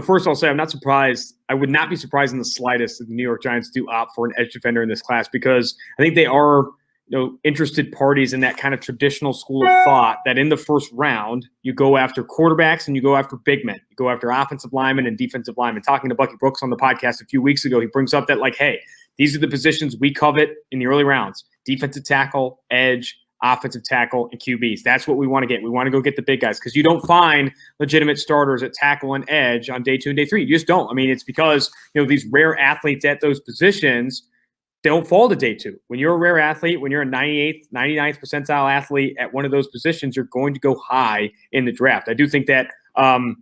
First I'll say I'm not surprised. I would not be surprised in the slightest if the New York Giants do opt for an edge defender in this class, because I think they are, interested parties in that kind of traditional school of thought that in the first round, you go after quarterbacks and you go after big men. You go after offensive linemen and defensive linemen. Talking to Bucky Brooks on the podcast a few weeks ago, he brings up that hey, these are the positions we covet in the early rounds: defensive tackle, edge, offensive tackle, and QBs. That's what we want to get. We want to go get the big guys, because you don't find legitimate starters at tackle and edge on day 2 and day 3. You just don't. I mean, it's because, these rare athletes at those positions don't fall to day 2. When you're a rare athlete, when you're a 98th, 99th percentile athlete at one of those positions, you're going to go high in the draft. I do think that I'm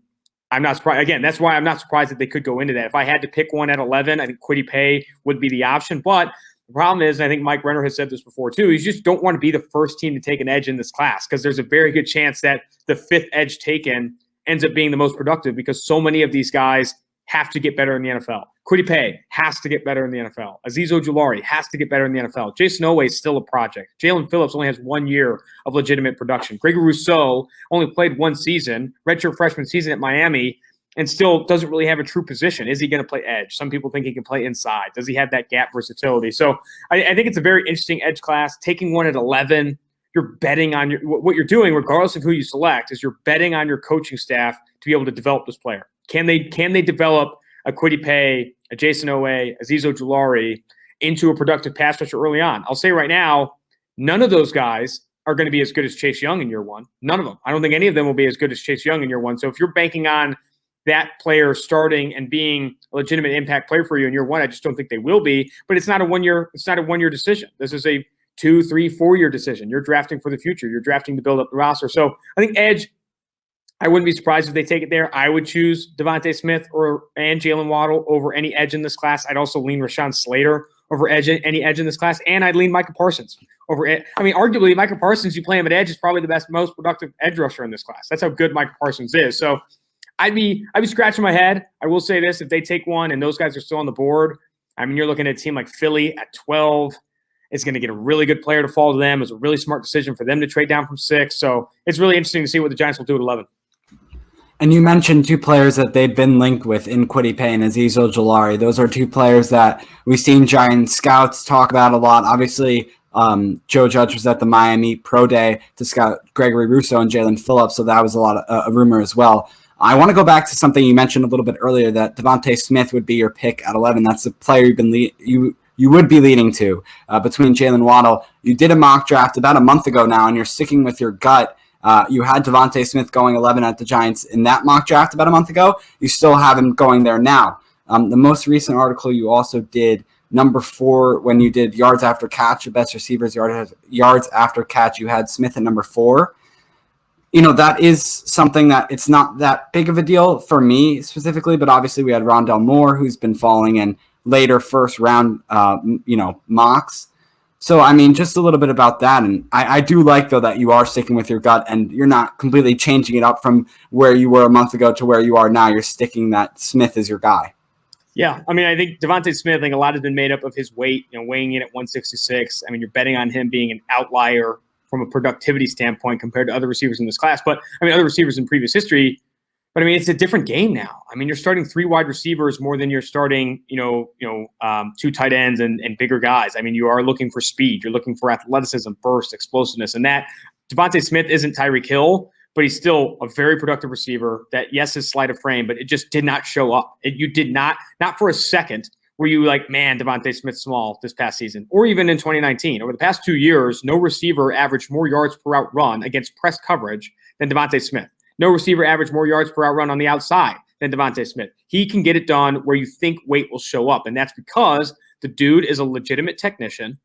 not surprised. Again, that's why I'm not surprised that they could go into that. If I had to pick one at 11, I think Kwity Paye would be the option. But the problem is, and I think Mike Renner has said this before too, you just don't want to be the first team to take an edge in this class, because there's a very good chance that the 5th edge taken ends up being the most productive, because so many of these guys have to get better in the NFL. Kwity Paye has to get better in the NFL. Azeez Ojulari has to get better in the NFL. Jason Oweh is still a project. Jalen Phillips only has 1 year of legitimate production. Gregory Rousseau only played 1 season, redshirt freshman season at Miami, and still doesn't really have a true position. Is he going to play edge? Some people think he can play inside. Does he have that gap versatility? So I think it's a very interesting edge class. Taking one at 11, you're betting on what you're doing, regardless of who you select, is you're betting on your coaching staff to be able to develop this player. Can they develop a Kwity Paye, a Jason Oweh, Azeez Ojulari into a productive pass rusher early on? I'll say right now, none of those guys are going to be as good as Chase Young in year 1. None of them. I don't think any of them will be as good as Chase Young in year 1. So if you're banking on that player starting and being a legitimate impact player for you in year 1, I just don't think they will be. But it's not a 1 year. It's not a 1 year decision. This is a 2, 3, 4 year decision. You're drafting for the future. You're drafting to build up the roster. So I think edge, I wouldn't be surprised if they take it there. I would choose Devontae Smith and Jalen Waddle over any edge in this class. I'd also lean Rashawn Slater over any edge in this class, and I'd lean Micah Parsons over it. I mean, arguably, Micah Parsons, you play him at edge, is probably the most productive edge rusher in this class. That's how good Micah Parsons is. So I'd be scratching my head. I will say this: if they take one and those guys are still on the board, I mean, you're looking at a team like Philly at 12. It's going to get a really good player to fall to them. It's a really smart decision for them to trade down from 6. So it's really interesting to see what the Giants will do at 11. And you mentioned two players that they've been linked with in Kwity Paye and Azeez Ojulari. Those are two players that we've seen Giant scouts talk about a lot. Obviously, Joe Judge was at the Miami Pro Day to scout Gregory Rousseau and Jalen Phillips, so that was a lot of a rumor as well. I want to go back to something you mentioned a little bit earlier, that Devontae Smith would be your pick at 11. That's the player you would be leading to between Jalen Waddle. You did a mock draft about a month ago now, and you're sticking with your gut. You had Devontae Smith going 11 at the Giants in that mock draft about a month ago. You still have him going there now. The most recent article you also did number 4 when you did yards after catch, the best receivers yards after catch. You had Smith at number 4. That is something that it's not that big of a deal for me specifically, but obviously we had Rondell Moore, who's been falling in later first round, mocks. So, just a little bit about that. And I do like, though, that you are sticking with your gut and you're not completely changing it up from where you were a month ago to where you are now. You're sticking that Smith is your guy. Yeah. I think Devontae Smith, a lot has been made up of his weight, weighing in at 166. You're betting on him being an outlier from a productivity standpoint compared to other receivers in this class. But, other receivers in previous history. But it's a different game now. You're starting 3 wide receivers more than you're starting, 2 tight ends and bigger guys. You are looking for speed. You're looking for athleticism, burst, explosiveness. And that Devontae Smith isn't Tyreek Hill, but he's still a very productive receiver that, yes, is slight of frame, but it just did not show up. You did not for a second, were you like, man, Devontae Smith's small this past season, or even in 2019. Over the past 2 years, no receiver averaged more yards per route run against press coverage than Devontae Smith. No receiver averaged more yards per out run on the outside than Devontae Smith. He can get it done where you think weight will show up, and that's because the dude is a legitimate technician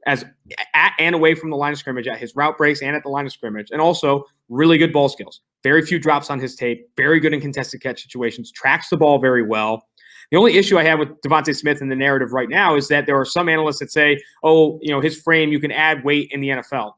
as at and away from the line of scrimmage, at his route breaks and at the line of scrimmage, and also really good ball skills. Very few drops on his tape, very good in contested catch situations, tracks the ball very well. The only issue I have with Devontae Smith in the narrative right now is that there are some analysts that say, his frame, you can add weight in the NFL.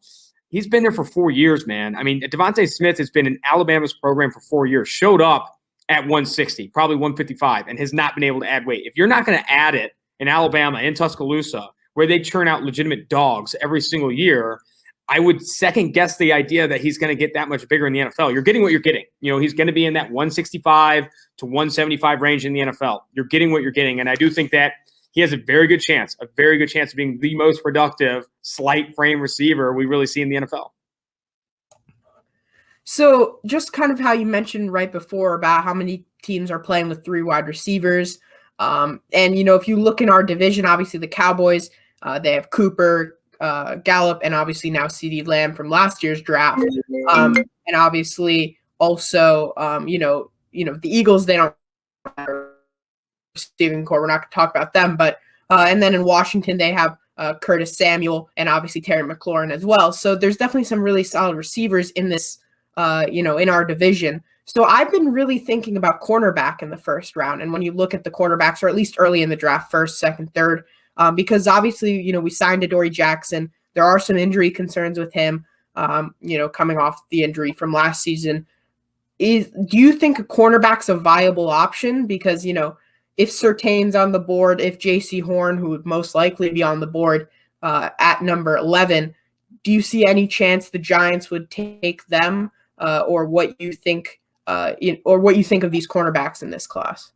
He's been there for 4 years, man. Devontae Smith has been in Alabama's program for 4 years, showed up at 160, probably 155, and has not been able to add weight. If you're not going to add it in Alabama, in Tuscaloosa, where they churn out legitimate dogs every single year, I would second guess the idea that he's going to get that much bigger in the NFL. You're getting what you're getting. He's going to be in that 165 to 175 range in the NFL. You're getting what you're getting. And I do think that he has a very good chance of being the most productive slight frame receiver we really see in the NFL. So just kind of how you mentioned right before about how many teams are playing with 3 wide receivers. And, if you look in our division, obviously the Cowboys, they have Cooper, Gallup, and obviously now CeeDee Lamb from last year's draft. And obviously also, the Eagles, they don't have receiving core. We're not going to talk about them, but and then in Washington they have Curtis Samuel and obviously Terry McLaurin as well. So there's definitely some really solid receivers in this, in our division. So I've been really thinking about cornerback in the first round. And when you look at the quarterbacks, or at least early in the draft, first, second, third, because obviously, we signed Adoree Jackson. There are some injury concerns with him, coming off the injury from last season. Do you think a cornerback's a viable option? Because, if Surtain's on the board, if J.C. Horn, who would most likely be on the board at number 11, do you see any chance the Giants would take them, or what you think, of these cornerbacks in this class?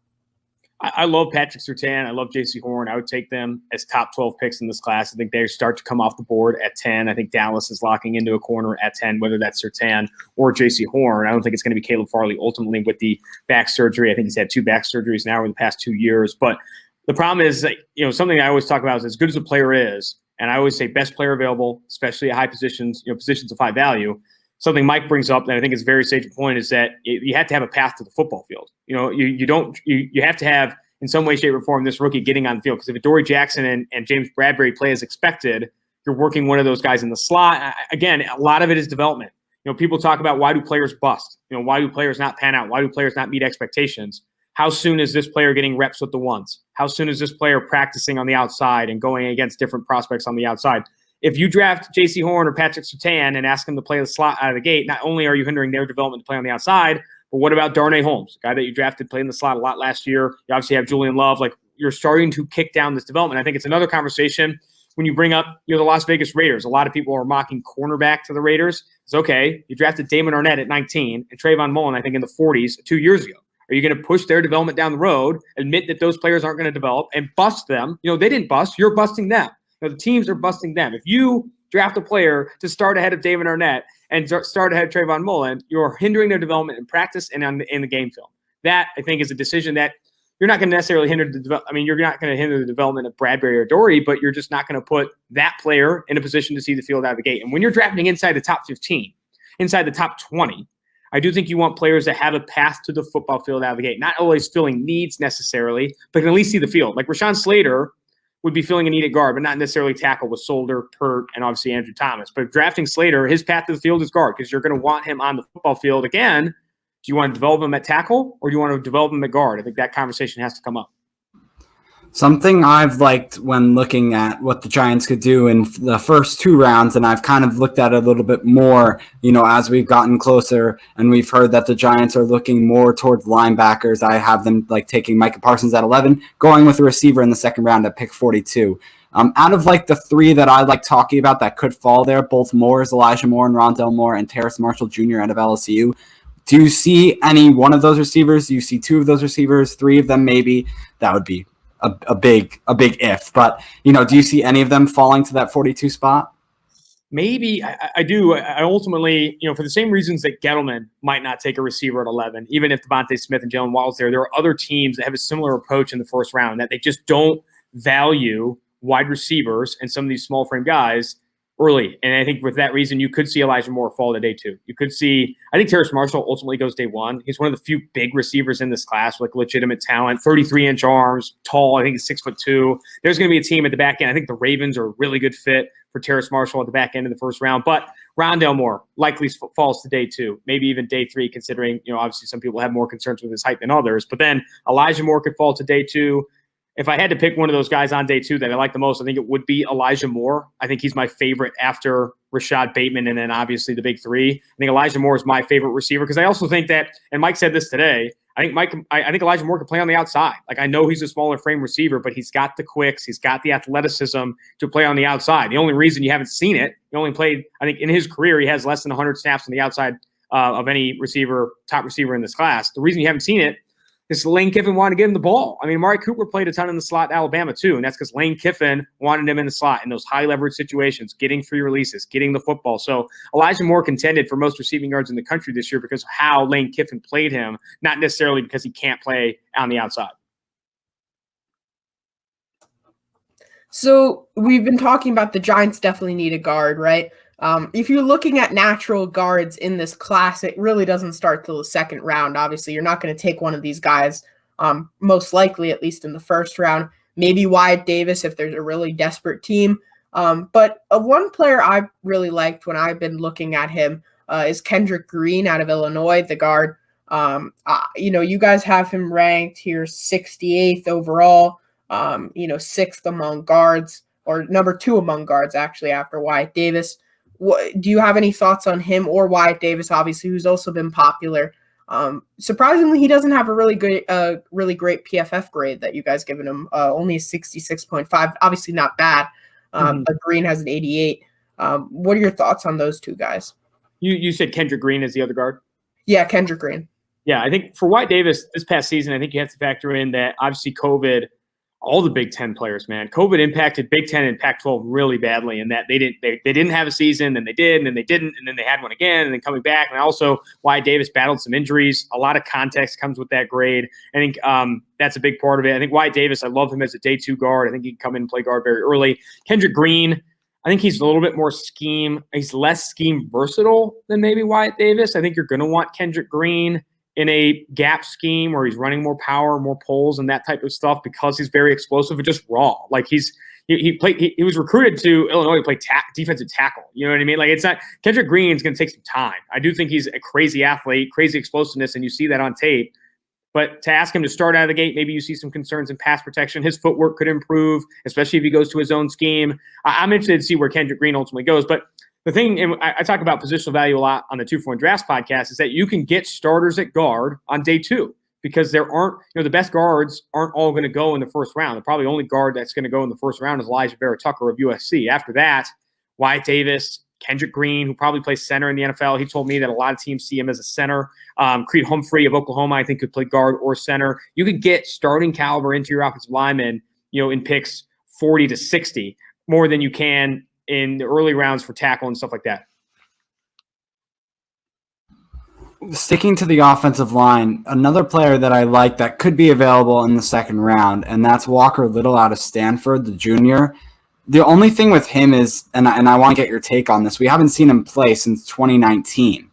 I love Patrick Surtain. I love J.C. Horn. I would take them as top 12 picks in this class. I think they start to come off the board at 10. I think Dallas is locking into a corner at 10, whether that's Surtain or J.C. Horn. I don't think it's going to be Caleb Farley ultimately with the back surgery. I think he's had 2 back surgeries now over the past 2 years. But the problem is that, something I always talk about is as good as a player is, and I always say best player available, especially at high positions, positions of high value. Something Mike brings up that I think is a very sage point is that you have to have a path to the football field. You have to have in some way, shape, or form this rookie getting on the field. Because if Adoree Jackson and James Bradbury play as expected, you're working one of those guys in the slot. Again, a lot of it is development. People talk about why do players bust? Why do players not pan out? Why do players not meet expectations? How soon is this player getting reps with the ones? How soon is this player practicing on the outside and going against different prospects on the outside? If you draft J.C. Horn or Patrick Surtain and ask them to play the slot out of the gate, not only are you hindering their development to play on the outside, but what about Darnay Holmes, the guy that you drafted, played in the slot a lot last year? You obviously have Julian Love. You're starting to kick down this development. I think it's another conversation when you bring up the Las Vegas Raiders. A lot of people are mocking cornerback to the Raiders. It's okay. You drafted Damon Arnett at 19 and Trayvon Mullen, I think, in the 40s 2 years ago. Are you going to push their development down the road, admit that those players aren't going to develop, and bust them? They didn't bust. You're busting them. The teams are busting them. If you draft a player to start ahead of Damon Arnett and start ahead of Trayvon Mullen, you're hindering their development in practice and in the game film. That, I think, is a decision that you're not going to necessarily hinder you're not going to hinder the development of Bradbury or Dory, but you're just not going to put that player in a position to see the field out of the gate. And when you're drafting inside the top 15, inside the top 20, I do think you want players that have a path to the football field out of the gate, not always filling needs necessarily, but can at least see the field. Like Rashawn Slater would be filling a need at guard, but not necessarily tackle with Solder, Pert, and obviously Andrew Thomas. But drafting Slater, his path to the field is guard because you're going to want him on the football field again. Do you want to develop him at tackle or do you want to develop him at guard? I think that conversation has to come up. Something I've liked when looking at what the Giants could do in the first 2 rounds, and I've kind of looked at it a little bit more, as we've gotten closer and we've heard that the Giants are looking more towards linebackers. I have them taking Micah Parsons at 11, going with a receiver in the second round at pick 42. Out of the 3 that I like talking about that could fall there, both Moores, Elijah Moore and Rondell Moore, and Terrace Marshall Jr. out of LSU. Do you see any one of those receivers? Do you see 2 of those receivers, 3 of them maybe? That would be a big if. But, do you see any of them falling to that 42 spot? Maybe I do. I ultimately, for the same reasons that Gettleman might not take a receiver at 11, even if Devontae Smith and Jalen Waddle's there are other teams that have a similar approach in the first round, that they just don't value wide receivers and some of these small frame guys early. And I think for that reason, you could see Elijah Moore fall to day 2. You could see, I think Terrace Marshall ultimately goes day 1. He's one of the few big receivers in this class, legitimate talent, 33-inch arms, tall, I think he's 6'2". There's going to be a team at the back end. I think the Ravens are a really good fit for Terrace Marshall at the back end of the first round. But Rondell Moore likely falls to day 2, maybe even day 3, considering, obviously some people have more concerns with his height than others. But then Elijah Moore could fall to day 2. If I had to pick one of those guys on day 2 that I like the most, I think it would be Elijah Moore. I think he's my favorite after Rashad Bateman and then obviously the big 3. I think Elijah Moore is my favorite receiver because I also think that, and Mike said this today, I think Elijah Moore can play on the outside. I know he's a smaller frame receiver, but he's got the quicks, he's got the athleticism to play on the outside. The only reason you haven't seen it, he only played, I think in his career, he has less than 100 snaps on the outside of any top receiver in this class. The reason you haven't seen it is Lane Kiffin wanted to give him the ball. I mean, Amari Cooper played a ton in the slot at Alabama too, and that's because Lane Kiffin wanted him in the slot in those high leverage situations, getting free releases, getting the football. So Elijah Moore contended for most receiving yards in the country this year because of how Lane Kiffin played him, not necessarily because he can't play on the outside. So we've been talking about the Giants definitely need a guard, right? If you're looking at natural guards in this class, it really doesn't start till the second round. Obviously, you're not going to take one of these guys, most likely, at least in the first round. Maybe Wyatt Davis if there's a really desperate team. But one player I really liked when I've been looking at him is Kendrick Green out of Illinois, the guard. You guys have him ranked here 68th overall, 6th among guards, or number 2 among guards, actually, after Wyatt Davis. Do you have any thoughts on him or Wyatt Davis, obviously, who's also been popular? Surprisingly, he doesn't have a really great PFF grade that you guys given him, only a 66.5. Obviously not bad, but Green has an 88. What are your thoughts on those 2 guys? You said Kendrick Green is the other guard? Yeah, Kendrick Green. Yeah, I think for Wyatt Davis this past season, I think you have to factor in that obviously COVID, all the Big Ten players, man. COVID impacted Big Ten and Pac-12 really badly in that they didn't have a season, then they did, and then they didn't, and then they had one again, and then coming back. And also Wyatt Davis battled some injuries. A lot of context comes with that grade. I think that's a big part of it. I think Wyatt Davis, I love him as a day 2 guard. I think he can come in and play guard very early. Kendrick Green, I think he's a little bit more scheme. He's less scheme versatile than maybe Wyatt Davis. I think you're going to want Kendrick Green in a gap scheme where he's running more power, more pulls, and that type of stuff because he's very explosive and just raw. Like he was recruited to Illinois to play defensive tackle. You know what I mean? Like it's not Kendrick Green's going to take some time. I do think he's a crazy athlete, crazy explosiveness, and you see that on tape. But to ask him to start out of the gate, maybe you see some concerns in pass protection. His footwork could improve, especially if he goes to his own scheme. I'm interested to see where Kendrick Green ultimately goes. But the thing, and I talk about positional value a lot on the 2-for-1 Drafts podcast, is that you can get starters at guard on day 2. because there aren't, the best guards aren't all going to go in the first round. The probably only guard that's going to go in the first round is Elijah Vera-Tucker of USC. After that, Wyatt Davis, Kendrick Green, who probably plays center in the NFL. He told me that a lot of teams see him as a center. Creed Humphrey of Oklahoma, I think, could play guard or center. You could get starting caliber interior offensive linemen, in picks 40 to 60, more than you can in the early rounds for tackle and stuff like that. Sticking to the offensive line, another player that I like that could be available in the second round, and that's Walker Little out of Stanford, the junior. The only thing with him is, and I want to get your take on this, we haven't seen him play since 2019.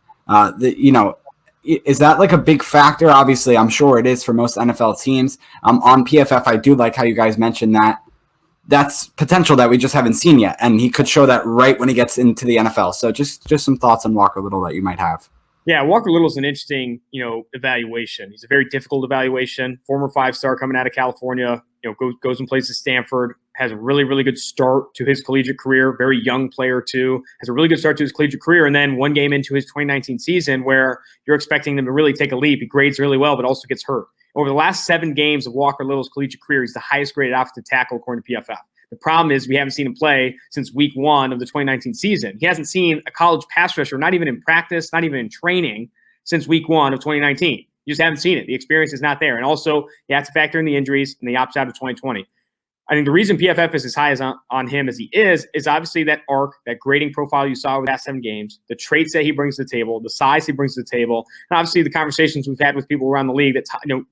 Is that like a big factor? Obviously, I'm sure it is for most NFL teams. On PFF, I do like how you guys mentioned that. That's potential that we just haven't seen yet, and he could show that right when he gets into the NFL. So just some thoughts on Walker Little that you might have. Yeah, Walker Little's an interesting, evaluation. He's a very difficult evaluation. Former 5-star coming out of California, goes and plays at Stanford, has a really, really good start to his collegiate career. Very young player too, has a really good start to his collegiate career. And then one game into his 2019 season where you're expecting him to really take a leap. He grades really well, but also gets hurt. Over the last 7 games of Walker Little's collegiate career, he's the highest graded offensive tackle according to PFF. The problem is we haven't seen him play since week 1 of the 2019 season. He hasn't seen a college pass rusher, not even in practice, not even in training, since week 1 of 2019. You just haven't seen it. The experience is not there. And also, you have to factor in the injuries and the opt-out of 2020. I think the reason PFF is as high as on him as he is obviously that arc, that grading profile you saw over the last 7 games, the traits that he brings to the table, the size he brings to the table, and obviously the conversations we've had with people around the league that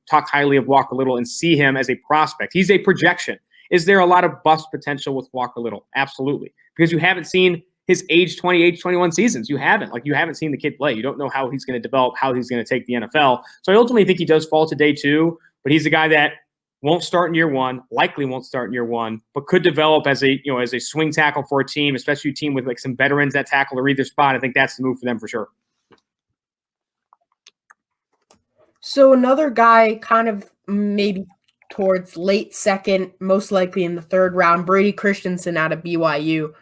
talk highly of Walker Little and see him as a prospect. He's a projection. Is there a lot of bust potential with Walker Little? Absolutely. Because you haven't seen his age 20, age 21 seasons. You haven't. You haven't seen the kid play. You don't know how he's going to develop, how he's going to take the NFL. So I ultimately think he does fall to day 2, but he's a guy that won't start in year 1, likely won't start in year 1, but could develop as a swing tackle for a team, especially a team with some veterans that tackle or either spot. I think that's the move for them for sure. So another guy kind of maybe towards late second, most likely in the 3rd round, Brady Christensen out of BYU.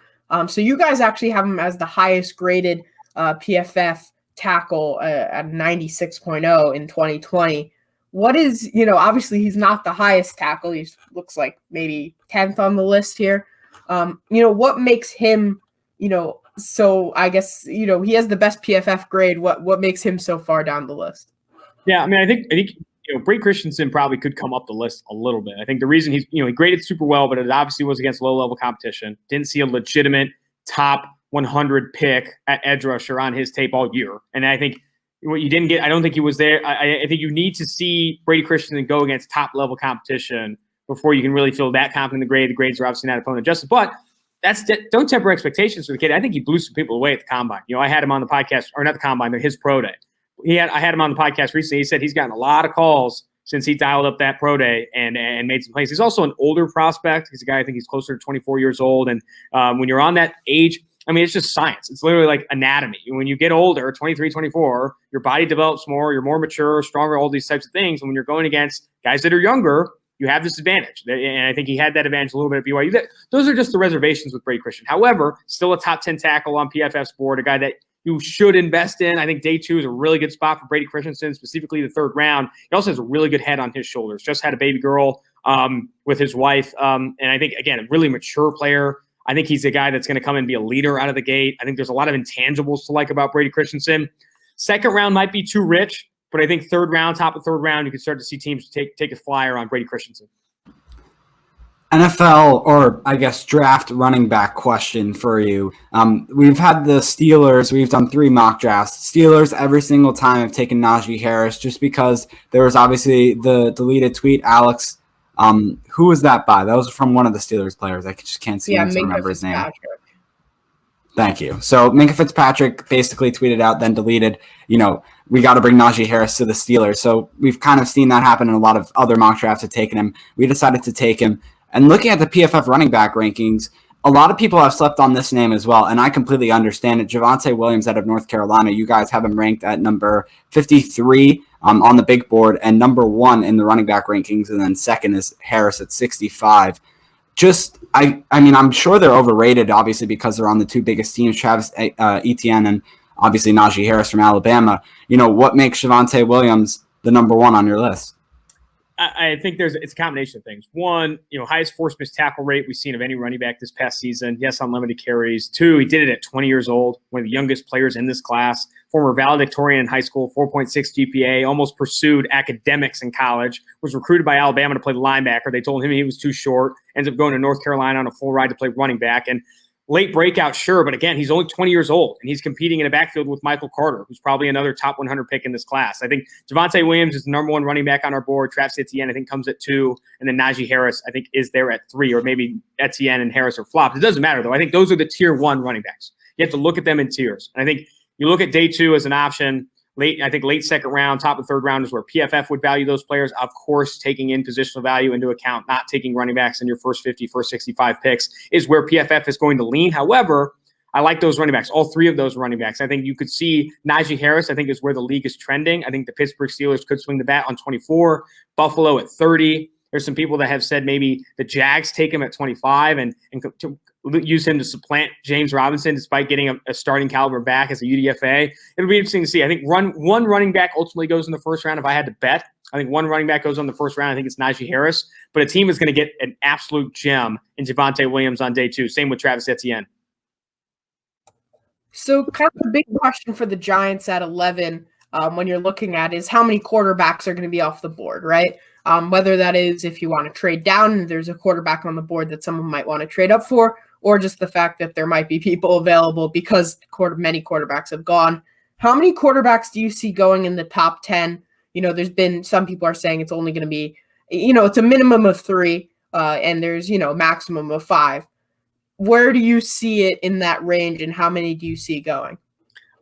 So you guys actually have him as the highest graded PFF tackle at 96.0 in 2020. What is, obviously he's not the highest tackle. He looks like maybe 10th on the list here. What makes him, so I guess, he has the best PFF grade. What makes him so far down the list? Yeah, I mean, I think Brady Christensen probably could come up the list a little bit. I think the reason he graded super well, but it obviously was against low-level competition. Didn't see a legitimate top 100 pick at edge rusher on his tape all year. And I think what you didn't get, I don't think he was there. I think you need to see Brady Christensen go against top-level competition before you can really feel that confident in the grade. The grades are obviously not opponent adjusted, but don't temper expectations for the kid. I think he blew some people away at the combine. I had him on the podcast, or not the combine, but his pro day. I had him on the podcast recently. He said he's gotten a lot of calls since he dialed up that pro day and made some plays. He's also an older prospect. He's a guy, I think he's closer to 24 years old. And when you're on that age, I mean, it's just science. It's literally like anatomy. When you get older, 23, 24, your body develops more, you're more mature, stronger, all these types of things. And when you're going against guys that are younger, you have this advantage. And I think he had that advantage a little bit at BYU. Those are just the reservations with Brady Christensen. However, still a top 10 tackle on PFF's board, a guy that you should invest in. I think day 2 is a really good spot for Brady Christensen, specifically the 3rd round. He also has a really good head on his shoulders. Just had a baby girl with his wife. And I think, again, a really mature player. I think he's a guy that's going to come and be a leader out of the gate. I think there's a lot of intangibles to like about Brady Christensen. 2nd round might be too rich, but I think 3rd round, top of 3rd round, you can start to see teams take a flyer on Brady Christensen. NFL, or I guess draft running back question for you. We've had the Steelers. We've done 3 mock drafts. Steelers every single time have taken Najee Harris just because there was obviously the deleted tweet. Alex, who was that by? That was from one of the Steelers players. I just can't seem to remember his name. Thank you. So Minkah Fitzpatrick basically tweeted out, then deleted, we got to bring Najee Harris to the Steelers. So we've kind of seen that happen in a lot of other mock drafts have taken him. We decided to take him. And looking at the PFF running back rankings, a lot of people have slept on this name as well, and I completely understand it. Javonte Williams out of North Carolina, you guys have him ranked at number 53 on the big board and number 1 in the running back rankings, and then 2nd is Harris at 65. I mean, I'm sure they're overrated, obviously, because they're on the 2 biggest teams, Travis Etienne and obviously Najee Harris from Alabama. What makes Javonte Williams the number one on your list? I think it's a combination of things. One, highest forced missed tackle rate we've seen of any running back this past season. Yes, unlimited carries. Two, he did it at 20 years old, one of the youngest players in this class. Former valedictorian in high school, 4.6 GPA, almost pursued academics in college, was recruited by Alabama to play linebacker. They told him he was too short, ends up going to North Carolina on a full ride to play running back. And late breakout, sure, but again, he's only 20 years old, and he's competing in a backfield with Michael Carter, who's probably another top 100 pick in this class. I think Javonte Williams is the number one running back on our board. Travis Etienne, I think, comes at 2, and then Najee Harris, I think, is there at 3, or maybe Etienne and Harris are flopped. It doesn't matter, though. I think those are the tier 1 running backs. You have to look at them in tiers. And I think you look at day 2 as an option. Late second round, top of third round is where PFF would value those players. Of course, taking in positional value into account, not taking running backs in your first 50, first 65 picks is where PFF is going to lean. However, I like those running backs, all 3 of those running backs. I think you could see Najee Harris, I think, is where the league is trending. I think the Pittsburgh Steelers could swing the bat on 24, Buffalo at 30. There's some people that have said maybe the Jags take him at 25 and to use him to supplant James Robinson despite getting a starting caliber back as a UDFA. It'll be interesting to see. I think one running back ultimately goes in the first round if I had to bet. I think one running back goes on the first round. I think it's Najee Harris. But a team is going to get an absolute gem in Javonte Williams on day 2. Same with Travis Etienne. So kind of the big question for the Giants at 11 when you're looking at is how many quarterbacks are going to be off the board, right? Whether that is if you want to trade down and there's a quarterback on the board that someone might want to trade up for, or just the fact that there might be people available because many quarterbacks have gone. How many quarterbacks do you see going in the top 10? There's been some people are saying it's only going to be, it's a minimum of 3 and there's, maximum of 5. Where do you see it in that range and how many do you see going?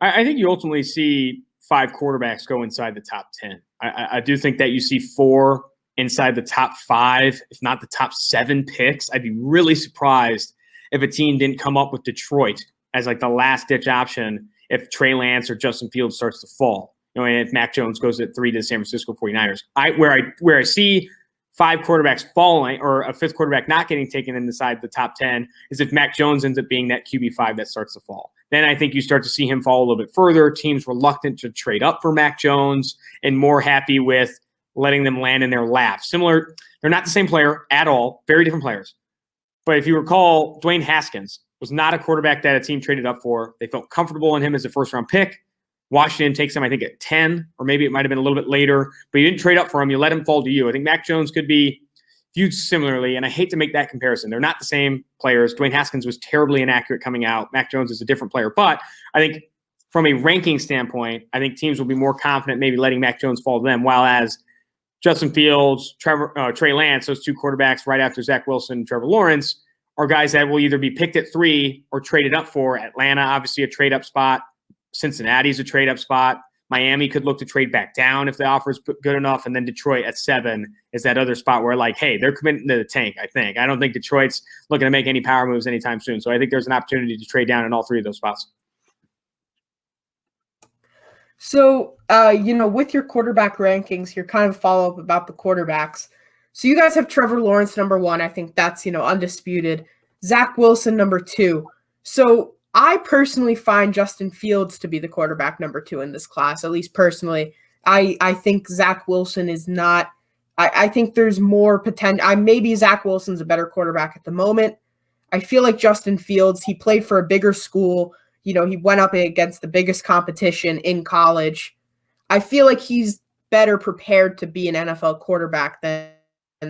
I think you ultimately see 5 quarterbacks go inside the top 10. I do think that you see 4 inside the top 5, if not the top 7 picks. I'd be really surprised if a team didn't come up with Detroit as like the last ditch option if Trey Lance or Justin Fields starts to fall. And if Mac Jones goes at 3 to the San Francisco 49ers. Where I see 5 quarterbacks falling or a 5th quarterback not getting taken inside the top 10 is if Mac Jones ends up being that QB5 that starts to fall. Then I think you start to see him fall a little bit further. Teams reluctant to trade up for Mac Jones and more happy with letting them land in their lap. Similar, they're not the same player at all, very different players. But if you recall, Dwayne Haskins was not a quarterback that a team traded up for. They felt comfortable in him as a first-round pick. Washington takes him, I think, at 10, or maybe it might have been a little bit later. But you didn't trade up for him. You let him fall to you. I think Mac Jones could be viewed similarly, and I hate to make that comparison. They're not the same players. Dwayne Haskins was terribly inaccurate coming out. Mac Jones is a different player. But I think from a ranking standpoint, I think teams will be more confident maybe letting Mac Jones fall to them, while as Justin Fields, Trey Lance, those 2 quarterbacks right after Zach Wilson and Trevor Lawrence, are guys that will either be picked at 3 or traded up for. Atlanta, obviously a trade-up spot. Cincinnati's a trade-up spot. Miami could look to trade back down if the offer is good enough. And then Detroit at 7 is that other spot where, like, hey, they're committing to the tank, I think. I don't think Detroit's looking to make any power moves anytime soon. So I think there's an opportunity to trade down in all 3 of those spots. So, with your quarterback rankings, your kind of follow-up about the quarterbacks. So you guys have Trevor Lawrence, number 1. I think that's, undisputed. Zach Wilson, number 2. So I personally find Justin Fields to be the quarterback number 2 in this class, at least personally. I think Zach Wilson is not – I think there's more potential. Maybe Zach Wilson's a better quarterback at the moment. I feel like Justin Fields, he played for a bigger school. He went up against the biggest competition in college. I feel like he's better prepared to be an NFL quarterback than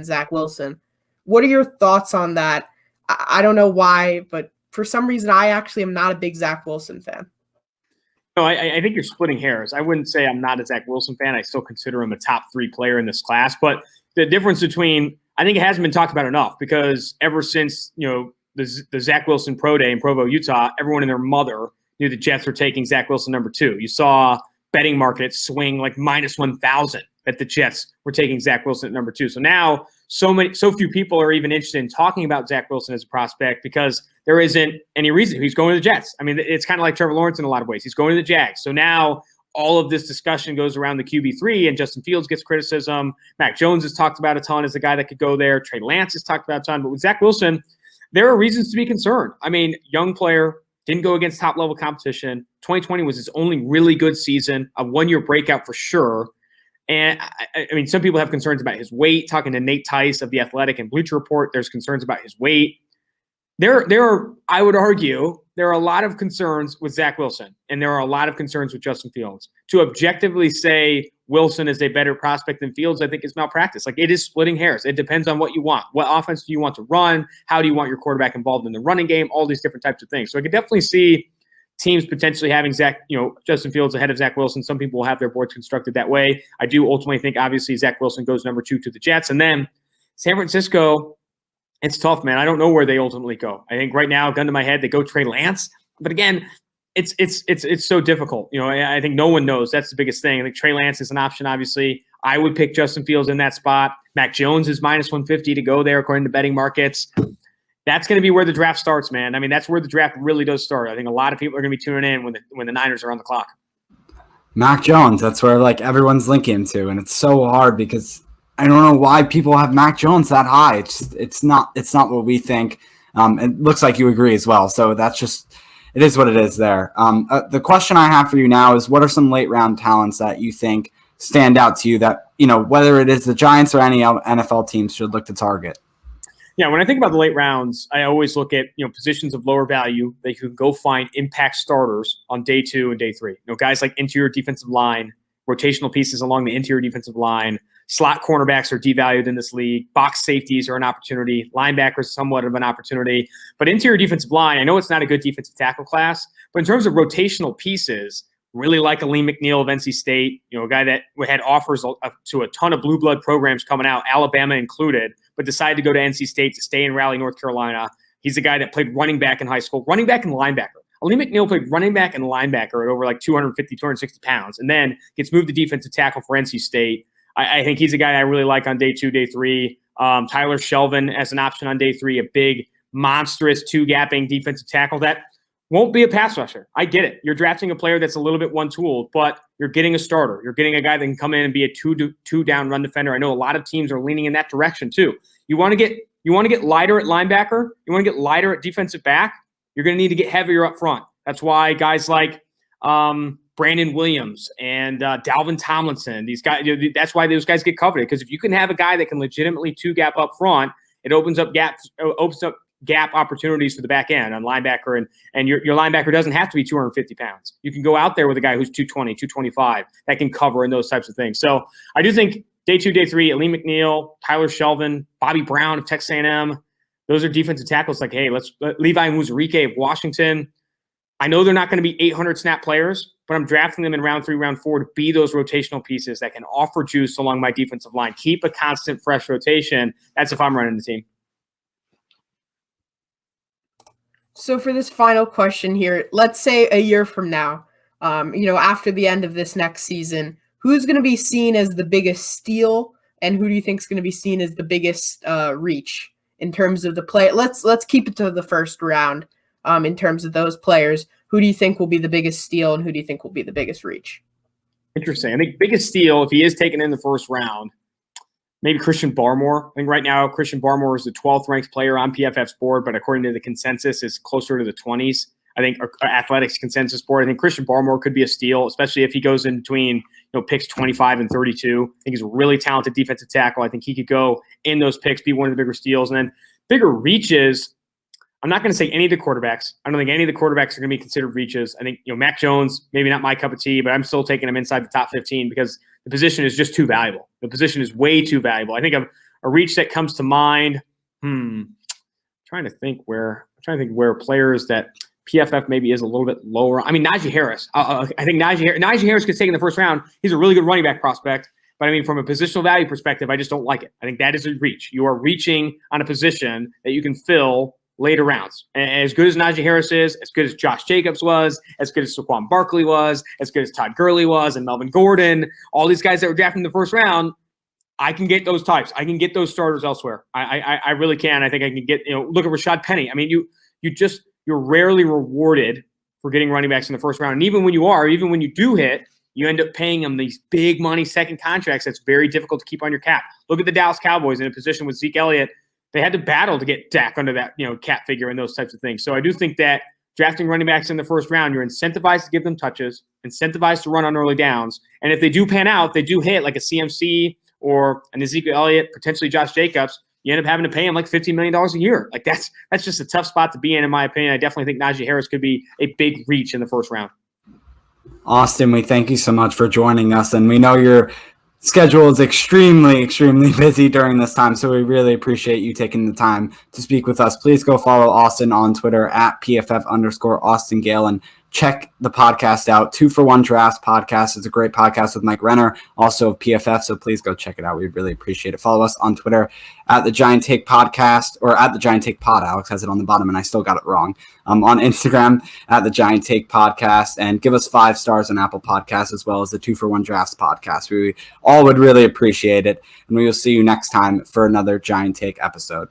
Zach Wilson. What are your thoughts on that? I don't know why, but for some reason, I actually am not a big Zach Wilson fan. No, I think you're splitting hairs. I wouldn't say I'm not a Zach Wilson fan. I still consider him a top 3 player in this class. But the difference between – I think it hasn't been talked about enough because ever since, the Zach Wilson Pro Day in Provo, Utah, everyone and their mother knew the Jets were taking Zach Wilson number 2. You saw betting markets swing like minus 1,000 that the Jets were taking Zach Wilson at number 2. So now so few people are even interested in talking about Zach Wilson as a prospect because there isn't any reason. He's going to the Jets. I mean, it's kind of like Trevor Lawrence in a lot of ways. He's going to the Jags. So now all of this discussion goes around the QB3, and Justin Fields gets criticism. Mac Jones is talked about a ton as a guy that could go there. Trey Lance is talked about a ton. But with Zach Wilson, there are reasons to be concerned. I mean, young player, didn't go against top-level competition. 2020 was his only really good season, a one-year breakout for sure. And I mean, some people have concerns about his weight. Talking to Nate Tice of The Athletic and Bleacher Report, there's concerns about his weight. I would argue, there are a lot of concerns with Zach Wilson, and there are a lot of concerns with Justin Fields. To objectively say Wilson is a better prospect than Fields, I think is malpractice. Like, it is splitting hairs. It depends on what you want. What offense do you want to run? How do you want your quarterback involved in the running game? All these different types of things. So I could definitely see teams potentially having Justin Fields ahead of Zach Wilson. Some people will have their boards constructed that way. I do ultimately think, obviously, Zach Wilson goes number 2 to the Jets. And then San Francisco, it's tough, man. I don't know where they ultimately go. I think right now, gun to my head, they go Trey Lance. But again, it's so difficult. I think no one knows. That's the biggest thing. I think Trey Lance is an option, obviously. I would pick Justin Fields in that spot. Mac Jones is minus 150 to go there, according to betting markets. That's going to be where the draft starts, man. I mean, that's where the draft really does start. I think a lot of people are going to be tuning in when the Niners are on the clock. Mac Jones, that's where everyone's linking him to, and it's so hard because I don't know why people have Mac Jones that high. It's not what we think. It looks like you agree as well. So that's just it is what it is there. The question I have for you now is, what are some late round talents that you think stand out to you that, whether it is the Giants or any NFL teams should look to target? Yeah, when I think about the late rounds, I always look at positions of lower value that you can go find impact starters on day 2 and day 3. Guys like interior defensive line, rotational pieces along the interior defensive line, slot cornerbacks are devalued in this league, box safeties are an opportunity, linebackers somewhat of an opportunity, but interior defensive line, I know it's not a good defensive tackle class, but in terms of rotational pieces, really like Aleem McNeil of NC State, a guy that had offers to a ton of blue blood programs coming out, Alabama included, but decided to go to NC State to stay in Raleigh, North Carolina. He's a guy that played running back in high school, running back and linebacker. Aleem McNeil played running back and linebacker at over 250, 260 pounds, and then gets moved to defensive tackle for NC State. I think he's a guy I really like on day 2, day 3. Tyler Shelvin as an option on day 3, a big, monstrous 2-gapping defensive tackle that won't be a pass rusher. I get it. You're drafting a player that's a little bit one-tooled, but you're getting a starter. You're getting a guy that can come in and be a two-down run defender. I know a lot of teams are leaning in that direction too. You want to get lighter at linebacker. You want to get lighter at defensive back. You're going to need to get heavier up front. That's why guys like Brandon Williams and Dalvin Tomlinson, these guys, that's why those guys get coveted. Because if you can have a guy that can legitimately 2-gap up front, it opens up gap opportunities for the back end on linebacker, and your linebacker doesn't have to be 250 pounds. You can go out there with a guy who's 220, 225 that can cover and those types of things. So I do think day 2, day 3, Aleem McNeil, Tyler Shelvin, Bobby Brown of Texas A&M, those are defensive tackles. Like, hey, let's Levi Muzurike of Washington. I know they're not going to be 800 snap players, but I'm drafting them in round 3, round 4 to be those rotational pieces that can offer juice along my defensive line. Keep a constant, fresh rotation. That's if I'm running the team. So for this final question here, let's say a year from now, after the end of this next season, who's going to be seen as the biggest steal, and who do you think is going to be seen as the biggest reach in terms of the play? Let's keep it to the first round. In terms of those players, who do you think will be the biggest steal, and who do you think will be the biggest reach? Interesting. I think biggest steal, if he is taken in the first round, maybe Christian Barmore. I think right now Christian Barmore is the 12th ranked player on PFF's board, but according to the consensus, is closer to the 20s. I think Athletics consensus board, I think Christian Barmore could be a steal, especially if he goes in between picks 25 and 32. I think he's a really talented defensive tackle. I think he could go in those picks, be one of the bigger steals. And then bigger reaches, I'm not going to say any of the quarterbacks. I don't think any of the quarterbacks are going to be considered reaches. I think, Mac Jones, maybe not my cup of tea, but I'm still taking him inside the top 15 because the position is just too valuable. The position is way too valuable. I think of a reach that comes to mind. Trying to think where players that PFF maybe is a little bit lower. I mean, Najee Harris. I think Najee Harris gets taken in the first round. He's a really good running back prospect. But I mean, from a positional value perspective, I just don't like it. I think that is a reach. You are reaching on a position that you can fill later rounds. And as good as Najee Harris is, as good as Josh Jacobs was, as good as Saquon Barkley was, as good as Todd Gurley was, and Melvin Gordon, all these guys that were drafted in the first round, I can get those types. I can get those starters elsewhere. I really can. I think I can get, look at Rashad Penny. I mean, you're rarely rewarded for getting running backs in the first round. And even when you do hit, you end up paying them these big money second contracts that's very difficult to keep on your cap. Look at the Dallas Cowboys in a position with Zeke Elliott. They had to battle to get Dak under that, cap figure and those types of things. So I do think that drafting running backs in the first round, you're incentivized to give them touches, incentivized to run on early downs. And if they do pan out, they do hit like a CMC or an Ezekiel Elliott, potentially Josh Jacobs, you end up having to pay him like $15 million a year. Like that's just a tough spot to be in my opinion. I definitely think Najee Harris could be a big reach in the first round. Austin, we thank you so much for joining us. And we know your schedule is extremely, extremely busy during this time. So we really appreciate you taking the time to speak with us. Please go follow Austin on Twitter at PFF_Austin Gayle and check the podcast out. 2-for-1 Drafts podcast is a great podcast with Mike Renner, also of PFF. So please go check it out. We'd really appreciate it. Follow us on Twitter at the Giant Take Podcast, or at the Giant Take Pod. Alex has it on the bottom and I still got it wrong. On Instagram at the Giant Take Podcast, and give us 5 stars on Apple Podcasts, as well as the 2-for-1 Drafts podcast. We all would really appreciate it. And we will see you next time for another Giant Take episode.